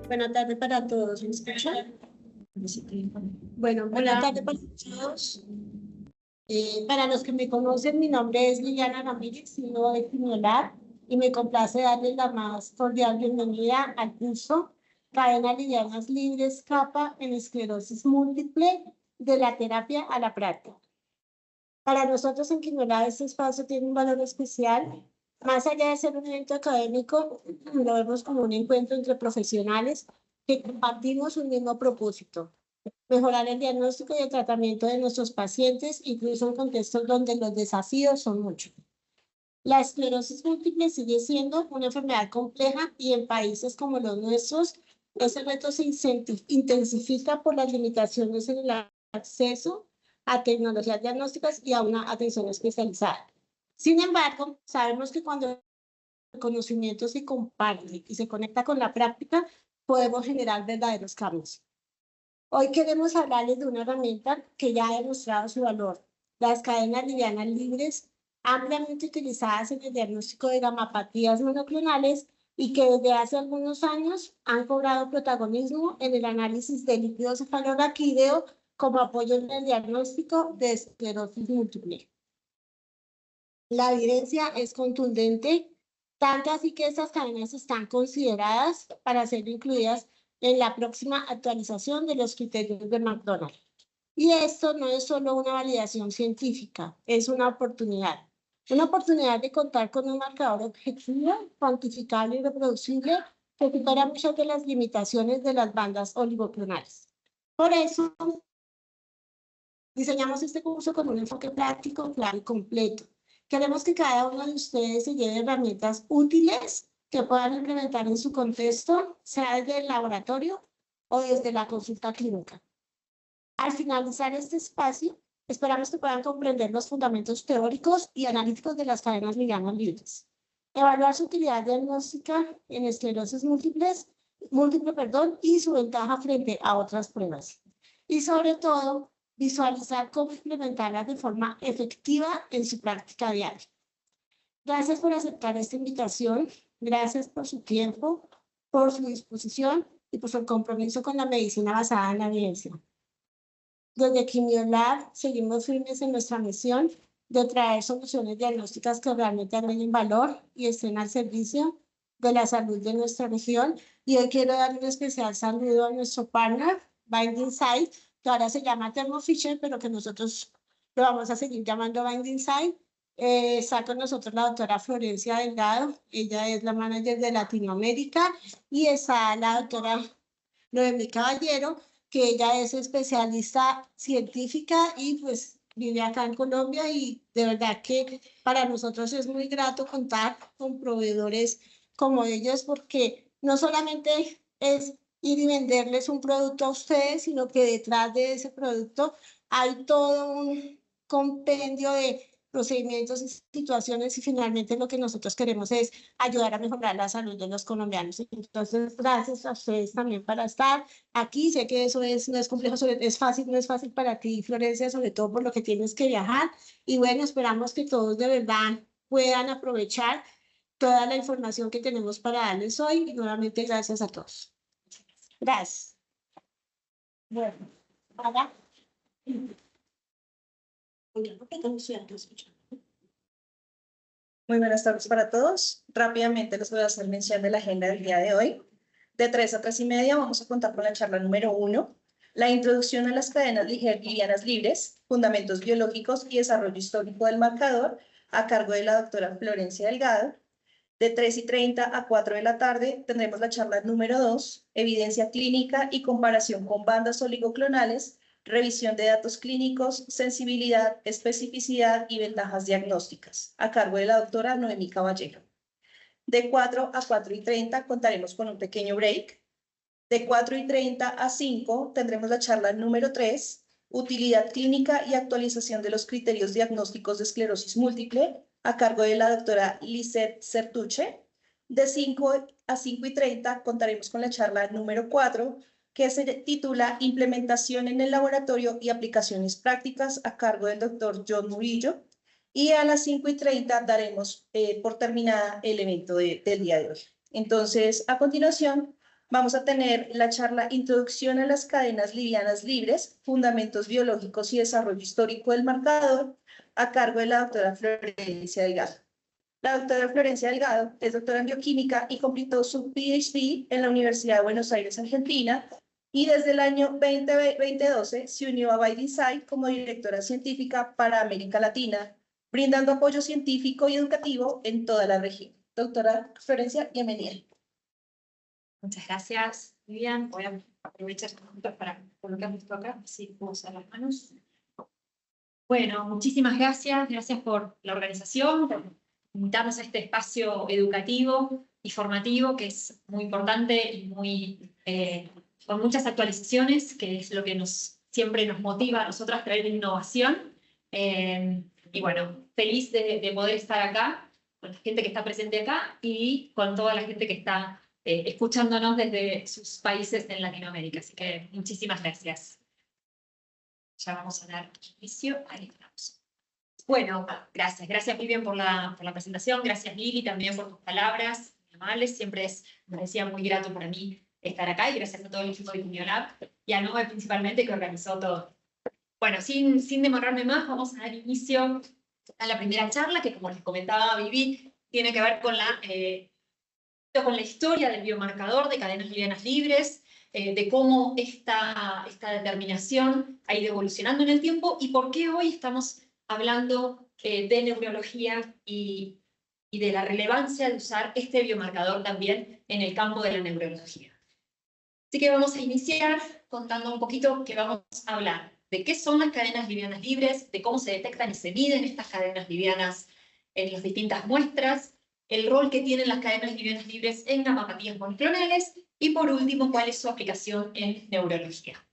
Buenas tardes para todos. ¿Me escuchan? Bueno, buenas tardes para todos. Para los que me conocen, mi nombre es Liliana Ramírez, CEO de Quimiolar, y me complace darles la más cordial bienvenida al curso Cadena Livianas Libres Capa en esclerosis múltiple, de la terapia a la práctica. Para nosotros en Quimiolar este espacio tiene un valor especial. Más allá de ser un evento académico, lo vemos como un encuentro entre profesionales que compartimos un mismo propósito: mejorar el diagnóstico y el tratamiento de nuestros pacientes, incluso en contextos donde los desafíos son muchos. La esclerosis múltiple sigue siendo una enfermedad compleja y en países como los nuestros, ese reto se intensifica por las limitaciones en el acceso a tecnologías diagnósticas y a una atención especializada. Sin embargo, sabemos que cuando el conocimiento se comparte y se conecta con la práctica, podemos generar verdaderos cambios. Hoy queremos hablarles de una herramienta que ya ha demostrado su valor: las cadenas livianas libres, ampliamente utilizadas en el diagnóstico de gamapatías monoclonales y que desde hace algunos años han cobrado protagonismo en el análisis de líquido cefalorraquídeo como apoyo en el diagnóstico de esclerosis múltiple. La evidencia es contundente, tanto así que estas cadenas están consideradas para ser incluidas en la próxima actualización de los criterios de McDonald's. Y esto no es solo una validación científica, es una oportunidad de contar con un marcador objetivo, cuantificable y reproducible que supera muchas de las limitaciones de las bandas oligoclonales. Por eso, diseñamos este curso con un enfoque práctico, claro y completo. Queremos que cada uno de ustedes se lleve herramientas útiles que puedan implementar en su contexto, sea desde el laboratorio o desde la consulta clínica. Al finalizar este espacio, esperamos que puedan comprender los fundamentos teóricos y analíticos de las cadenas livianas libres, evaluar su utilidad diagnóstica en esclerosis múltiple, y su ventaja frente a otras pruebas. Y sobre todo, visualizar cómo implementarlas de forma efectiva en su práctica diaria. Gracias por aceptar esta invitación, gracias por su tiempo, por su disposición y por su compromiso con la medicina basada en la evidencia. Desde Quimiolar seguimos firmes en nuestra misión de traer soluciones diagnósticas que realmente agreguen valor y estén al servicio de la salud de nuestra región. Y hoy quiero dar un especial saludo a nuestro partner, Binding Site, que ahora se llama Thermo Fisher, pero que nosotros lo vamos a seguir llamando Binding Site. Está con nosotros la doctora Florencia Delgado, ella es la manager de Latinoamérica, y está la doctora Noemí Caballero, que ella es especialista científica y pues vive acá en Colombia, y de verdad que para nosotros es muy grato contar con proveedores como ellos, porque no solamente es ir y venderles un producto a ustedes, sino que detrás de ese producto hay todo un compendio de procedimientos y situaciones, y finalmente lo que nosotros queremos es ayudar a mejorar la salud de los colombianos. Entonces, gracias a ustedes también para estar aquí. Sé que eso no es complejo, no es fácil para ti, Florencia, sobre todo por lo que tienes que viajar. Y bueno, esperamos que todos de verdad puedan aprovechar toda la información que tenemos para darles hoy. Y nuevamente, gracias a todos. Gracias. Bueno, ahora. Muy buenas tardes para todos. Rápidamente les voy a hacer mención de la agenda del día de hoy. De 3 a 3 y media vamos a contar con la charla número 1, la introducción a las cadenas livianas libres, fundamentos biológicos y desarrollo histórico del marcador, a cargo de la doctora Florencia Delgado. De 3:30 a 4 de la tarde tendremos la charla número 2, evidencia clínica y comparación con bandas oligoclonales, revisión de datos clínicos, sensibilidad, especificidad y ventajas diagnósticas, a cargo de la doctora Noemí Caballero. De 4 a 4:30 contaremos con un pequeño break. De 4:30 a 5 tendremos la charla número 3, utilidad clínica y actualización de los criterios diagnósticos de esclerosis múltiple, a cargo de la doctora Lisette Certuche. De 5 a 5:30 contaremos con la charla número 4, que se titula Implementación en el laboratorio y aplicaciones prácticas, a cargo del doctor John Murillo. Y a las 5:30 daremos por terminada el evento del día de hoy. Entonces, a continuación, Vamos a tener la charla Introducción a las cadenas livianas libres, Fundamentos biológicos y desarrollo histórico del marcador, a cargo de la doctora Florencia Delgado. La doctora Florencia Delgado es doctora en bioquímica y completó su PhD en la Universidad de Buenos Aires, Argentina, y desde el año 2012 se unió a Binding Site como directora científica para América Latina, brindando apoyo científico y educativo en toda la región. Doctora Florencia, bienvenida. Muchas gracias, Vivian. Voy a aprovechar estos minutos para colocar esto acá, así puedo usar las manos. Bueno, muchísimas gracias. Gracias por la organización, por invitarnos a este espacio educativo y formativo que es muy importante y con muchas actualizaciones, que es lo que siempre nos motiva a nosotros a traer innovación. Y bueno, feliz de poder estar acá, con la gente que está presente acá y con toda la gente que está escuchándonos desde sus países en Latinoamérica. Así que muchísimas gracias. Ya vamos a dar inicio. Ahí estamos. Bueno, gracias. Gracias, Vivian, por la presentación. Gracias, Lili, también por tus palabras amables. Siempre me parecía muy grato para mí estar acá y gracias a todo el equipo de Uniolab y a Noé principalmente que organizó todo. Bueno, sin demorarme más, vamos a dar inicio a la primera charla que, como les comentaba Vivi, tiene que ver con la historia del biomarcador de cadenas livianas libres, de cómo esta determinación ha ido evolucionando en el tiempo y por qué hoy estamos hablando de neurología y de la relevancia de usar este biomarcador también en el campo de la neurología. Así que vamos a iniciar contando un poquito que vamos a hablar de qué son las cadenas livianas libres, de cómo se detectan y se miden estas cadenas livianas en las distintas muestras, el rol que tienen las cadenas livianas libres en gamopatías monoclonales y, por último, cuál es su aplicación en neurología.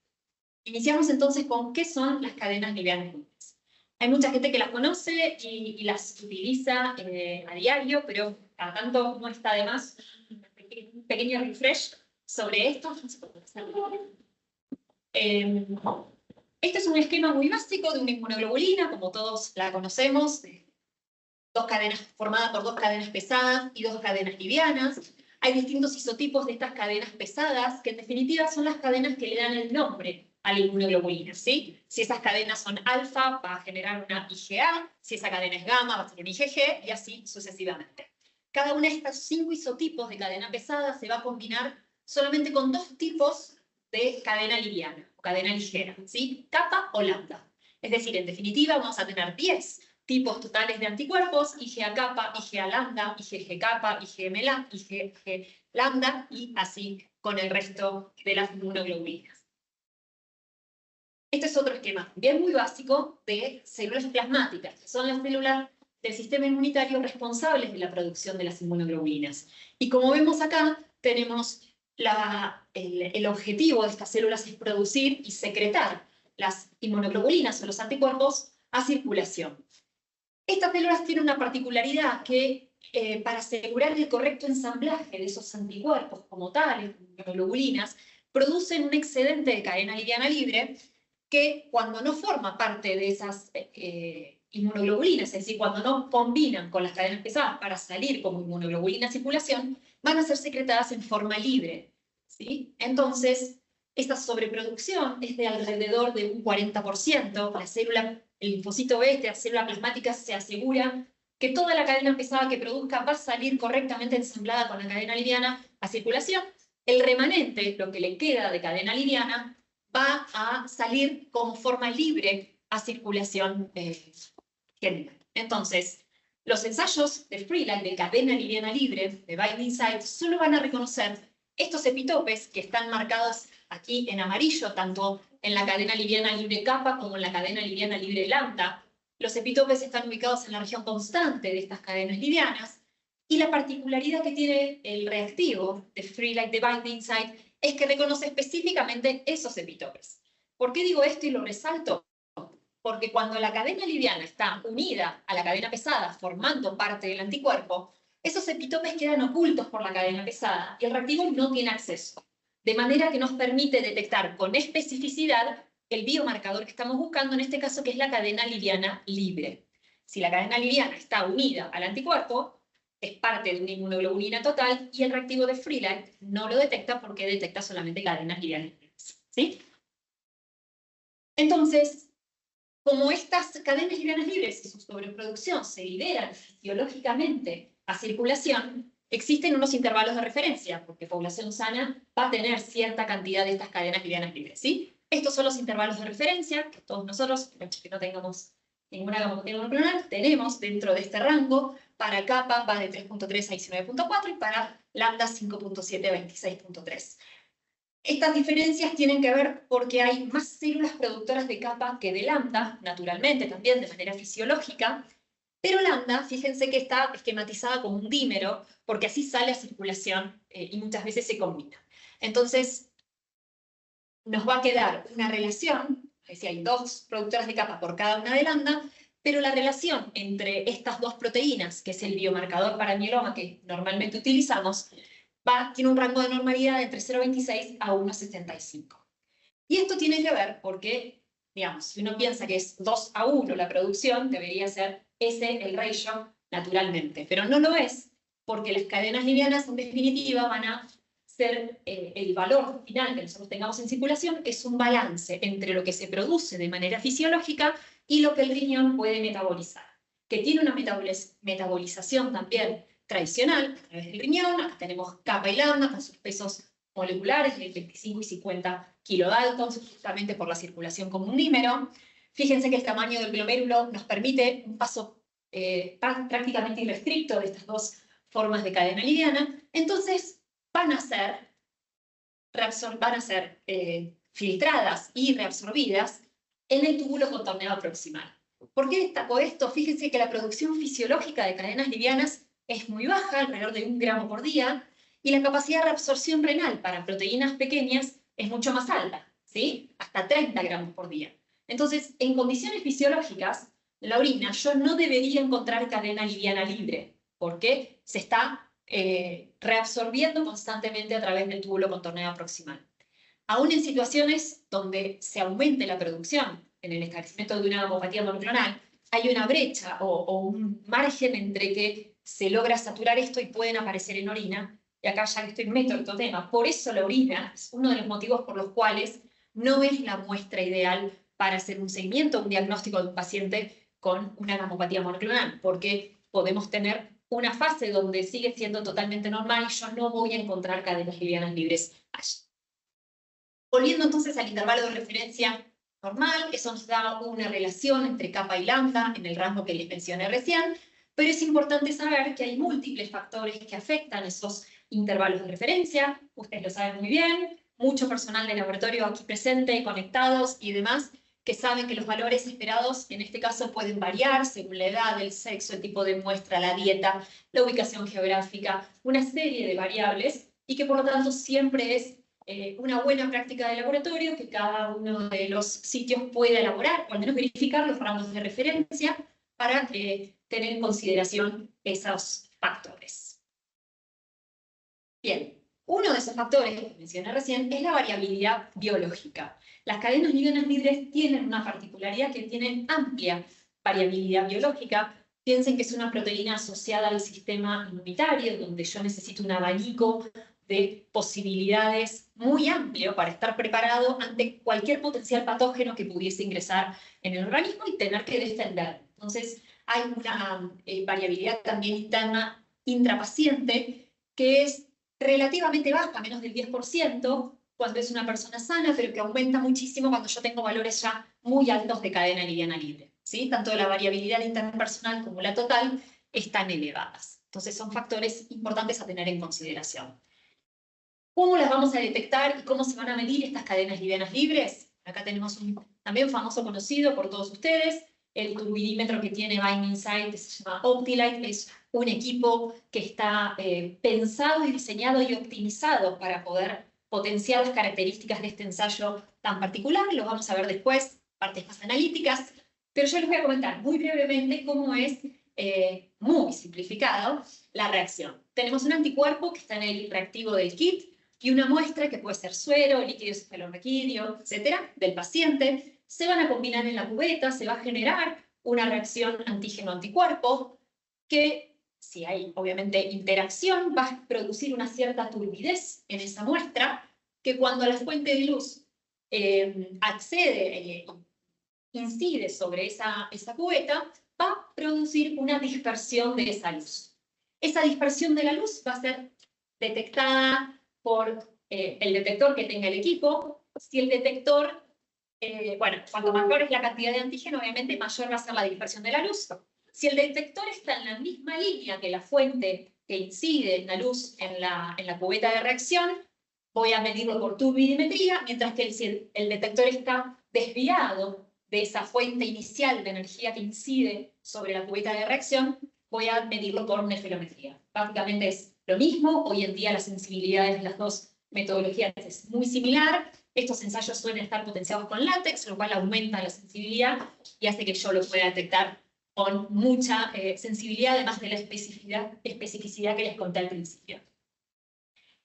Iniciamos entonces con qué son las cadenas livianas libres. Hay mucha gente que las conoce y las utiliza a diario, pero cada tanto no está de más un pequeño refresh sobre esto. Este es un esquema muy básico de una inmunoglobulina, como todos la conocemos, formada por dos cadenas pesadas y dos cadenas livianas. Hay distintos isotipos de estas cadenas pesadas, que en definitiva son las cadenas que le dan el nombre a la inmunoglobulina, ¿sí? Si esas cadenas son alfa, va a generar una IgA, si esa cadena es gamma, va a ser un IgG, y así sucesivamente. Cada uno de estos 5 isotipos de cadena pesada se va a combinar solamente con 2 tipos de cadena liviana, o cadena ligera, ¿sí? Kappa o lambda. Es decir, en definitiva, vamos a tener 10 tipos totales de anticuerpos, IgA kappa, IgA lambda, IgG kappa, IgG lambda, y así con el resto de las inmunoglobulinas. Este es otro esquema bien muy básico de células plasmáticas, que son las células del sistema inmunitario responsables de la producción de las inmunoglobulinas. Y como vemos acá, tenemos el objetivo de estas células es producir y secretar las inmunoglobulinas o los anticuerpos a circulación. Estas células tienen una particularidad que para asegurar el correcto ensamblaje de esos anticuerpos como tales, inmunoglobulinas, producen un excedente de cadena liviana libre que cuando no forma parte de esas inmunoglobulinas, es decir, cuando no combinan con las cadenas pesadas para salir como inmunoglobulina a circulación, van a ser secretadas en forma libre, ¿sí? Entonces, esta sobreproducción es de alrededor de un 40%. La célula, el linfocito B, la célula plasmática, se asegura que toda la cadena pesada que produzca va a salir correctamente ensamblada con la cadena liviana a circulación. El remanente, lo que le queda de cadena liviana, va a salir como forma libre a circulación general. Entonces, los ensayos de Freeline de cadena liviana libre, de Binding Site, solo van a reconocer estos epitopes que están marcados aquí en amarillo, tanto en la cadena liviana libre kappa como en la cadena liviana libre lambda. Los epitopes están ubicados en la región constante de estas cadenas livianas, y la particularidad que tiene el reactivo de Freeline de Binding Site es que reconoce específicamente esos epitopes. ¿Por qué digo esto y lo resalto? Porque cuando la cadena liviana está unida a la cadena pesada, formando parte del anticuerpo, esos epitopes quedan ocultos por la cadena pesada y el reactivo no tiene acceso. De manera que nos permite detectar con especificidad el biomarcador que estamos buscando, en este caso que es la cadena liviana libre. Si la cadena liviana está unida al anticuerpo, es parte de una inmunoglobulina total, y el reactivo de Freelite no lo detecta porque detecta solamente cadenas livianas libres, ¿sí? Entonces, como estas cadenas livianas libres y su sobreproducción se liberan fisiológicamente a circulación, existen unos intervalos de referencia, porque población sana va a tener cierta cantidad de estas cadenas livianas libres, ¿sí? Estos son los intervalos de referencia que todos nosotros, que no tengamos ninguna gamopatia monoclonal, tenemos dentro de este rango. Para kappa va de 3.3 a 19.4 y para lambda 5.7 a 26.3. Estas diferencias tienen que ver porque hay más células productoras de kappa que de lambda, naturalmente también de manera fisiológica, pero lambda, fíjense que está esquematizada como un dímero, porque así sale a circulación y muchas veces se combina. Entonces, nos va a quedar una relación, es decir, hay dos productoras de kappa por cada una de lambda, pero la relación entre estas dos proteínas, que es el biomarcador para mieloma que normalmente utilizamos, tiene un rango de normalidad entre 0,26 a 1,65. Y esto tiene que ver porque, digamos, si uno piensa que es 2:1 la producción, debería ser ese el ratio naturalmente, pero no lo es, porque las cadenas livianas en definitiva van a ser el valor final que nosotros tengamos en circulación, es un balance entre lo que se produce de manera fisiológica y lo que el riñón puede metabolizar, que tiene una metabolización también tradicional a través del riñón. Acá tenemos kappa y lambda con sus pesos moleculares de 25 y 50 kilodaltons, justamente por la circulación como un dímero. Fíjense que el tamaño del glomérulo nos permite un paso prácticamente irrestricto de estas dos formas de cadena liviana. Entonces van a ser filtradas y reabsorbidas en el túbulo contorneado proximal. ¿Por qué destaco esto? Fíjense que la producción fisiológica de cadenas livianas es muy baja, alrededor de 1 gramo por día, y la capacidad de reabsorción renal para proteínas pequeñas es mucho más alta, ¿sí? Hasta 30 gramos por día. Entonces, en condiciones fisiológicas, la orina yo no debería encontrar cadena liviana libre, porque se está reabsorbiendo constantemente a través del túbulo contorneado proximal. Aún en situaciones donde se aumente la producción, en el establecimiento de una gamopatía monoclonal, hay una brecha o un margen entre que se logra saturar esto y pueden aparecer en orina. Y acá ya que estoy meto en otro tema, por eso la orina es uno de los motivos por los cuales no es la muestra ideal para hacer un seguimiento, un diagnóstico de un paciente con una gamopatía monoclonal, porque podemos tener una fase donde sigue siendo totalmente normal y yo no voy a encontrar cadenas livianas libres allí. Volviendo entonces al intervalo de referencia normal, eso nos da una relación entre kappa y lambda en el rango que les mencioné recién, pero es importante saber que hay múltiples factores que afectan esos intervalos de referencia. Ustedes lo saben muy bien, mucho personal de laboratorio aquí presente, conectados y demás, que saben que los valores esperados en este caso pueden variar según la edad, el sexo, el tipo de muestra, la dieta, la ubicación geográfica, una serie de variables, y que por lo tanto siempre es una buena práctica de laboratorio que cada uno de los sitios pueda elaborar, o al menos verificar los rangos de referencia para tener en consideración esos factores. Bien, uno de esos factores que mencioné recién es la variabilidad biológica. Las cadenas livianas libres tienen una particularidad que tienen amplia variabilidad biológica. Piensen que es una proteína asociada al sistema inmunitario, donde yo necesito un abanico de posibilidades muy amplio para estar preparado ante cualquier potencial patógeno que pudiese ingresar en el organismo y tener que defender. Entonces, hay una variabilidad también interna intrapaciente que es relativamente baja, menos del 10%, cuando es una persona sana, pero que aumenta muchísimo cuando yo tengo valores ya muy altos de cadena liviana libre, ¿sí? Tanto la variabilidad interpersonal como la total están elevadas. Entonces, son factores importantes a tener en consideración. ¿Cómo las vamos a detectar y cómo se van a medir estas cadenas livianas libres? Acá tenemos un también famoso conocido por todos ustedes, el turbidímetro que tiene Binding Site, que se llama Optilight. Es un equipo que está pensado y diseñado y optimizado para poder potenciar las características de este ensayo tan particular. Lo vamos a ver después, partes más analíticas, pero yo les voy a comentar muy brevemente cómo es, muy simplificado, la reacción. Tenemos un anticuerpo que está en el reactivo del kit, y una muestra que puede ser suero, líquido cefalorraquídeo, etcétera, del paciente. Se van a combinar en la cubeta, se va a generar una reacción antígeno-anticuerpo que si hay obviamente interacción, va a producir una cierta turbidez en esa muestra, que cuando la fuente de luz incide sobre esa cubeta, va a producir una dispersión de esa luz. Esa dispersión de la luz va a ser detectada por el detector que tenga el equipo. Si el detector, bueno, cuanto mayor es la cantidad de antígeno, obviamente mayor va a ser la dispersión de la luz. Si el detector está en la misma línea que la fuente que incide en la luz en la cubeta de reacción, voy a medirlo por turbidimetría, mientras que si el detector está desviado de esa fuente inicial de energía que incide sobre la cubeta de reacción, voy a medirlo por nefelometría. Básicamente es lo mismo. Hoy en día la sensibilidad de las dos metodologías es muy similar. Estos ensayos suelen estar potenciados con látex, lo cual aumenta la sensibilidad y hace que yo lo pueda detectar con mucha sensibilidad, además de la especificidad que les conté al principio.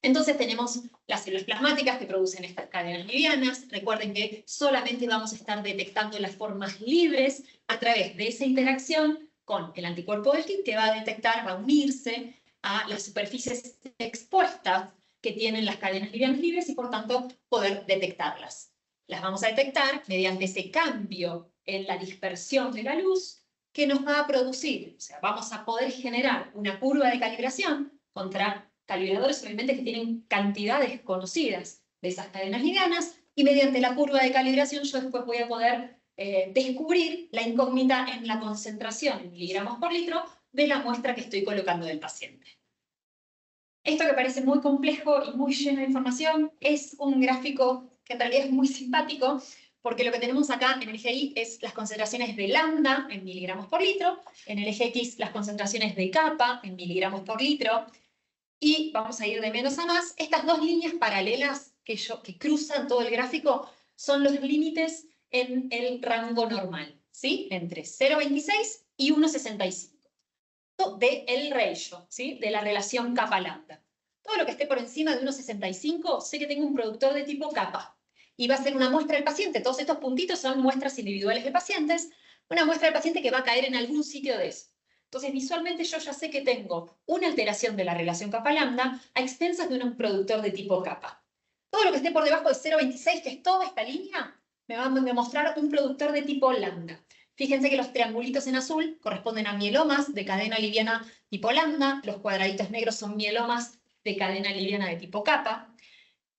Entonces tenemos las células plasmáticas que producen estas cadenas livianas. Recuerden que solamente vamos a estar detectando las formas libres a través de esa interacción con el anticuerpo del KIT, que va a detectar, va a unirse a las superficies expuestas que tienen las cadenas livianas libres y por tanto poder detectarlas. Las vamos a detectar mediante ese cambio en la dispersión de la luz que nos va a producir, o sea, vamos a poder generar una curva de calibración contra calibradores obviamente que tienen cantidades conocidas de esas cadenas livianas, y mediante la curva de calibración yo después voy a poder descubrir la incógnita en la concentración en miligramos por litro de la muestra que estoy colocando del paciente. Esto que parece muy complejo y muy lleno de información es un gráfico que en realidad es muy simpático, porque lo que tenemos acá en el eje Y es las concentraciones de lambda en miligramos por litro, en el eje X las concentraciones de kappa en miligramos por litro, y vamos a ir de menos a más. Estas dos líneas paralelas que cruzan todo el gráfico son los límites en el rango normal, ¿sí? Entre 0,26 y 1,65 del ratio, ¿sí? De la relación kappa-lambda. Todo lo que esté por encima de 1,65 sé que tengo un productor de tipo kappa y va a ser una muestra del paciente. Todos estos puntitos son muestras individuales de pacientes, una muestra del paciente que va a caer en algún sitio de eso. Entonces, visualmente yo ya sé que tengo una alteración de la relación kappa-lambda a expensas de un productor de tipo kappa. Todo lo que esté por debajo de 0,26, que es toda esta línea, me va a demostrar un productor de tipo lambda. Fíjense que los triangulitos en azul corresponden a mielomas de cadena liviana tipo lambda, los cuadraditos negros son mielomas de cadena liviana de tipo kappa.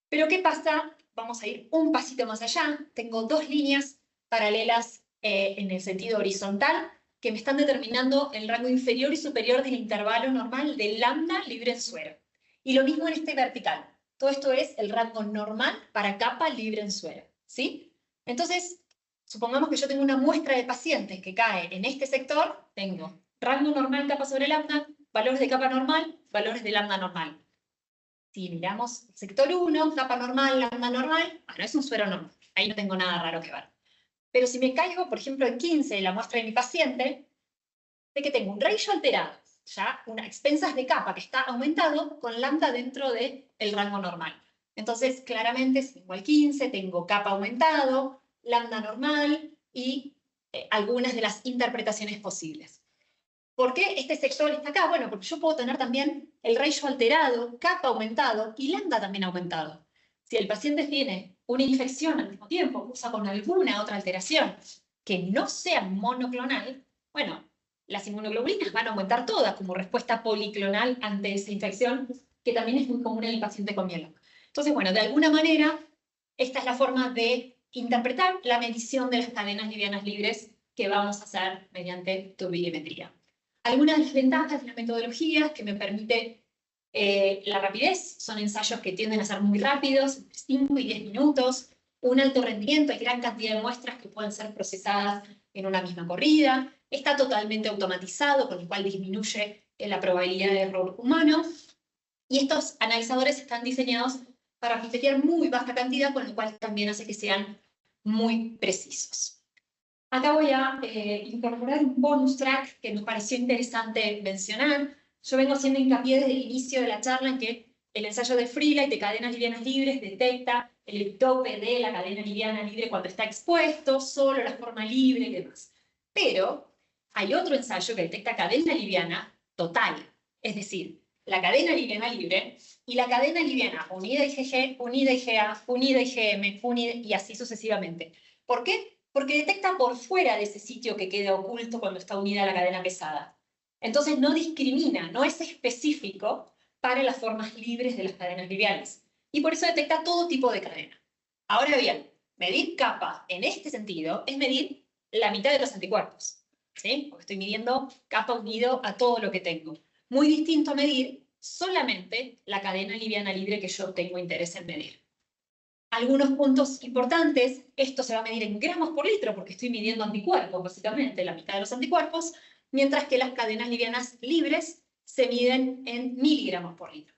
Pero ¿qué pasa? Vamos a ir un pasito más allá. Tengo dos líneas paralelas en el sentido horizontal que me están determinando el rango inferior y superior del intervalo normal de lambda libre en suero. Y lo mismo en este vertical. Todo esto es el rango normal para kappa libre en suero, ¿sí? Entonces, supongamos que yo tengo una muestra de pacientes que cae en este sector, tengo rango normal kappa sobre lambda, valores de kappa normal, valores de lambda normal. Si miramos sector 1, kappa normal, lambda normal, bueno, es un suero normal, ahí no tengo nada raro que ver. Pero si me caigo, por ejemplo, en 15 en la muestra de mi paciente, de que tengo un ratio alterado, ya una expensas de kappa que está aumentado con lambda dentro del rango normal. Entonces, claramente, si tengo el 15, tengo kappa aumentado, lambda normal y algunas de las interpretaciones posibles. ¿Por qué este sector está acá? Bueno, porque yo puedo tener también el ratio alterado, kappa aumentado y lambda también aumentado. Si el paciente tiene una infección al mismo tiempo, cursa con alguna otra alteración que no sea monoclonal, bueno, las inmunoglobulinas van a aumentar todas como respuesta policlonal ante esa infección, que también es muy común en el paciente con mieloma. Entonces, bueno, de alguna manera, esta es la forma de interpretar la medición de las cadenas livianas libres que vamos a hacer mediante turbidimetría. Algunas de las ventajas de las metodologías que me permite la rapidez son ensayos que tienden a ser muy rápidos, entre 5 y 10 minutos, un alto rendimiento, hay gran cantidad de muestras que pueden ser procesadas en una misma corrida, está totalmente automatizado, con lo cual disminuye la probabilidad de error humano, y estos analizadores están diseñados para pipetear muy baja cantidad, con lo cual también hace que sean muy precisos. Acá voy a incorporar un bonus track que nos pareció interesante mencionar. Yo vengo haciendo hincapié desde el inicio de la charla en que el ensayo de Freelight de cadenas livianas libres detecta el epitope de la cadena liviana libre cuando está expuesto, solo la forma libre y demás. Pero hay otro ensayo que detecta cadena liviana total, Es decir, la cadena liviana libre y la cadena liviana unida IgG, unida IgA, unida IgM, unida, y así sucesivamente. ¿Por qué? Porque detecta por fuera de ese sitio que queda oculto cuando está unida a la cadena pesada. Entonces no discrimina, no es específico para las formas libres de las cadenas livianas. Y por eso detecta todo tipo de cadena. Ahora bien, medir capa en este sentido es medir la mitad de los anticuerpos, ¿sí? Porque estoy midiendo capa unido a todo lo que tengo. Muy distinto a medir solamente la cadena liviana libre que yo tengo interés en medir. Algunos puntos importantes, esto se va a medir en gramos por litro porque estoy midiendo anticuerpos, básicamente la mitad de los anticuerpos, mientras que las cadenas livianas libres se miden en miligramos por litro.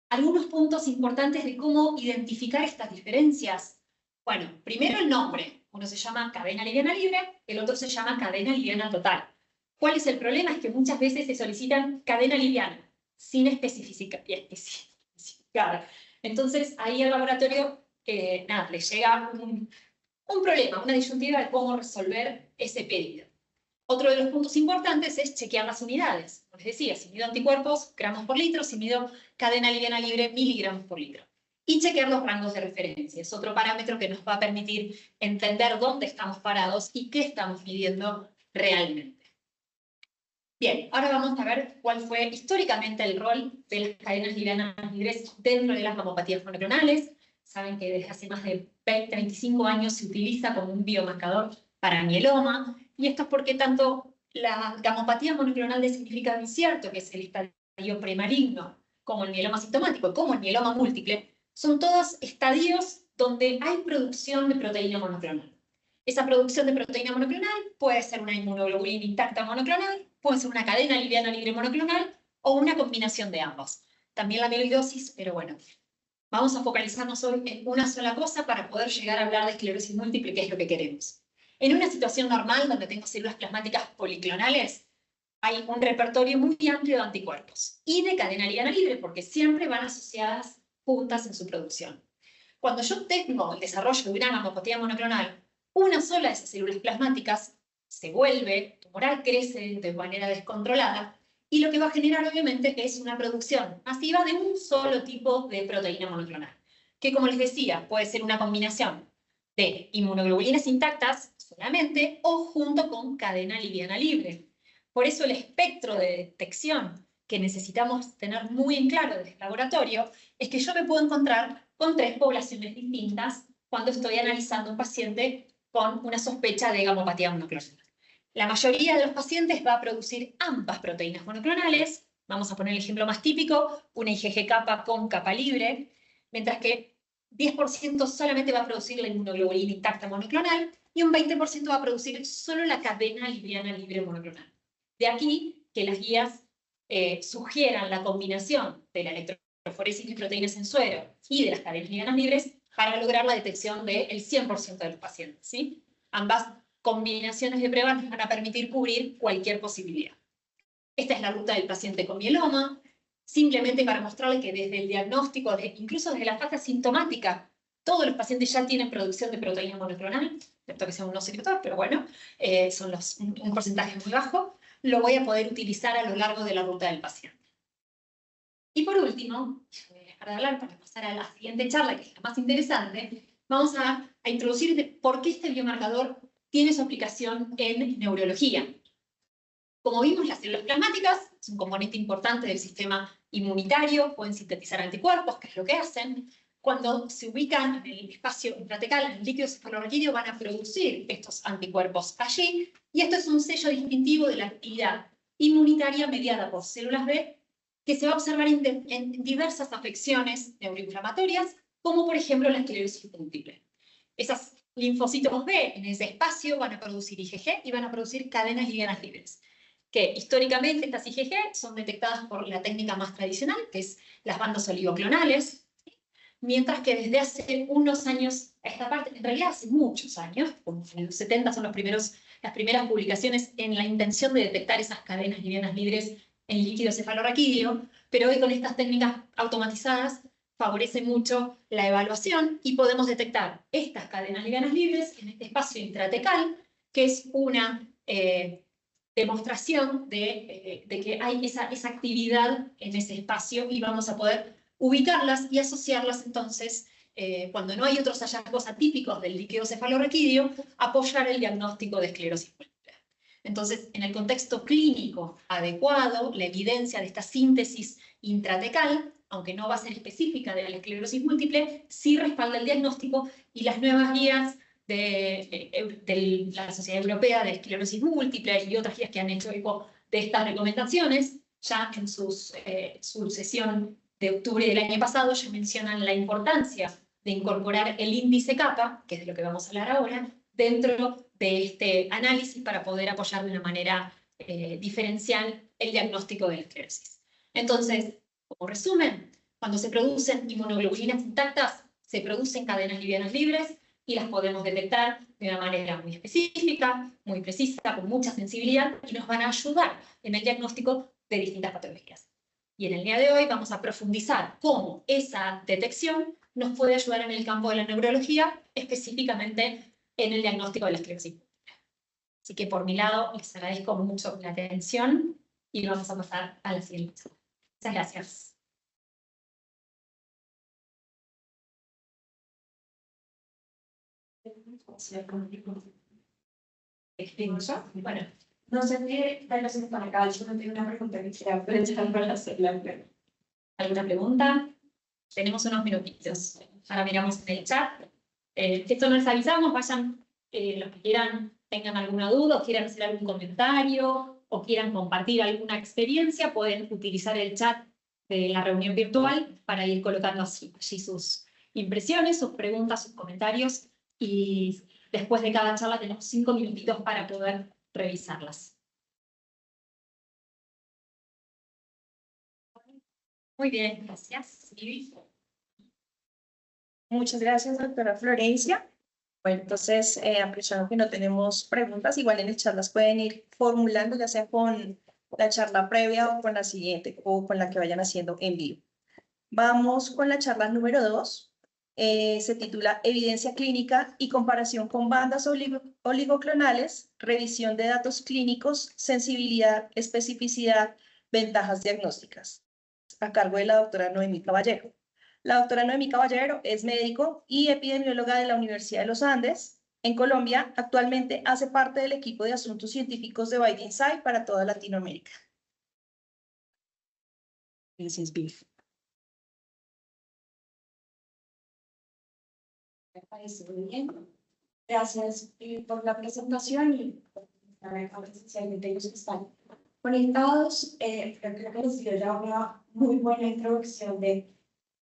Algunos puntos importantes de cómo identificar estas diferencias. Bueno, primero el nombre. Uno se llama cadena liviana libre, el otro se llama cadena liviana total. ¿Cuál es el problema? Es que muchas veces se solicitan cadena liviana, sin especificar. Entonces, ahí al laboratorio, le llega un problema, una disyuntiva de cómo resolver ese pedido. Otro de los puntos importantes es chequear las unidades. Como les decía, si mido anticuerpos, gramos por litro, si mido cadena liviana libre, miligramos por litro. Y chequear los rangos de referencia. Es otro parámetro que nos va a permitir entender dónde estamos parados y qué estamos midiendo realmente. Bien, ahora vamos a ver cuál fue históricamente el rol de las cadenas livianas libres dentro de las gamopatías monoclonales. Saben que desde hace más de 20, 25 años se utiliza como un biomarcador para mieloma, y esto es porque tanto la gamopatía monoclonal de significado incierto, que es el estadio premaligno, como el mieloma sintomático, como el mieloma múltiple, son todos estadios donde hay producción de proteína monoclonal. Esa producción de proteína monoclonal puede ser una inmunoglobulina intacta monoclonal, puede ser una cadena liviana libre monoclonal o una combinación de ambas. También la amiloidosis, pero bueno, vamos a focalizarnos hoy en una sola cosa para poder llegar a hablar de esclerosis múltiple, que es lo que queremos. En una situación normal, donde tengo células plasmáticas policlonales, hay un repertorio muy amplio de anticuerpos y de cadena liviana libre, porque siempre van asociadas juntas en su producción. Cuando yo tengo el desarrollo de una gamopatía monoclonal, una sola de esas células plasmáticas se vuelve tumoral, crece de manera descontrolada, y lo que va a generar obviamente es una producción masiva de un solo tipo de proteína monoclonal, que como les decía, puede ser una combinación de inmunoglobulinas intactas solamente o junto con cadena liviana libre. Por eso el espectro de detección que necesitamos tener muy en claro desde el laboratorio es que yo me puedo encontrar con 3 poblaciones distintas cuando estoy analizando un paciente con una sospecha de gamopatía monoclonal. La mayoría de los pacientes va a producir ambas proteínas monoclonales. Vamos a poner el ejemplo más típico, una IgG capa con capa libre, mientras que 10% solamente va a producir la inmunoglobulina intacta monoclonal y un 20% va a producir solo la cadena liviana libre monoclonal. De aquí que las guías sugieran la combinación de la electroforesis de proteínas en suero y de las cadenas livianas libres para lograr la detección del 100% de los pacientes, ¿sí? Ambas combinaciones de pruebas nos van a permitir cubrir cualquier posibilidad. Esta es la ruta del paciente con mieloma, simplemente para mostrarle que desde el diagnóstico, incluso desde la fase sintomática, todos los pacientes ya tienen producción de proteína monoclonal, excepto que sea un no secretor, pero bueno, son un porcentaje muy bajo, lo voy a poder utilizar a lo largo de la ruta del paciente. Y por último, voy a dejar de hablar para pasar a la siguiente charla, que es la más interesante, vamos a introducir por qué este biomarcador tiene su aplicación en neurología. Como vimos, las células plasmáticas son un componente importante del sistema inmunitario, pueden sintetizar anticuerpos, que es lo que hacen. Cuando se ubican en el espacio intratecal, en el líquido cefalorraquídeo, van a producir estos anticuerpos allí, y esto es un sello distintivo de la actividad inmunitaria mediada por células B, que se va a observar en diversas afecciones neuroinflamatorias, como por ejemplo la esclerosis múltiple. Esas linfocitos B en ese espacio van a producir IgG y van a producir cadenas livianas libres, que históricamente estas IgG son detectadas por la técnica más tradicional, que es las bandas oligoclonales, mientras que desde hace unos años a esta parte, en realidad hace muchos años, como en los 70 son las primeras publicaciones en la intención de detectar esas cadenas livianas libres en líquido cefalorraquídeo, pero hoy con estas técnicas automatizadas favorece mucho la evaluación y podemos detectar estas cadenas livianas libres en este espacio intratecal, que es una demostración de que hay esa actividad en ese espacio y vamos a poder ubicarlas y asociarlas entonces, cuando no hay otros hallazgos atípicos del líquido cefalorraquídeo, apoyar el diagnóstico de esclerosis múltiple. Entonces, en el contexto clínico adecuado, la evidencia de esta síntesis intratecal, aunque no va a ser específica de la esclerosis múltiple, sí respalda el diagnóstico, y las nuevas guías de la Sociedad Europea de Esclerosis Múltiple y otras guías que han hecho eco de estas recomendaciones, ya en su sesión de octubre del año pasado, ya mencionan la importancia de incorporar el índice kappa, que es de lo que vamos a hablar ahora, dentro de este análisis para poder apoyar de una manera diferencial el diagnóstico de la esclerosis. Entonces, como resumen, cuando se producen inmunoglobulinas intactas, se producen cadenas livianas libres y las podemos detectar de una manera muy específica, muy precisa, con mucha sensibilidad, y nos van a ayudar en el diagnóstico de distintas patologías. Y en el día de hoy vamos a profundizar cómo esa detección nos puede ayudar en el campo de la neurología, específicamente en el diagnóstico de la esclerosis múltiple. Así que por mi lado les agradezco mucho la atención y vamos a pasar a la siguiente. Muchas gracias. Bueno, no sé si de los para acá, yo no tengo una pregunta que quisiera aprovechar para hacerla. ¿Alguna pregunta? Tenemos unos minutitos. Ahora miramos en el chat. Esto no les avisamos, vayan los que quieran, tengan alguna duda o quieran hacer algún comentario o quieran compartir alguna experiencia, pueden utilizar el chat de la reunión virtual para ir colocando allí sus impresiones, sus preguntas, sus comentarios, y después de cada charla tenemos 5 minutitos para poder revisarlas. Muy bien, gracias. Muchas gracias, doctora Florencia. Bueno, entonces, aprovechando que no tenemos preguntas, igual en el chat las pueden ir formulando, ya sea con la charla previa o con la siguiente, o con la que vayan haciendo en vivo. Vamos con la charla número 2. Se titula Evidencia clínica y comparación con bandas oligoclonales, revisión de datos clínicos, sensibilidad, especificidad, ventajas diagnósticas, a cargo de la doctora Noemí Caballero. La doctora Noemí Caballero es médico y epidemióloga de la Universidad de los Andes. En Colombia, actualmente hace parte del equipo de asuntos científicos de BioInsight para toda Latinoamérica. Gracias, Bill. Me parece muy bien. Gracias por la presentación y por especialmente los que están conectados. Creo que les dio ya una muy buena introducción de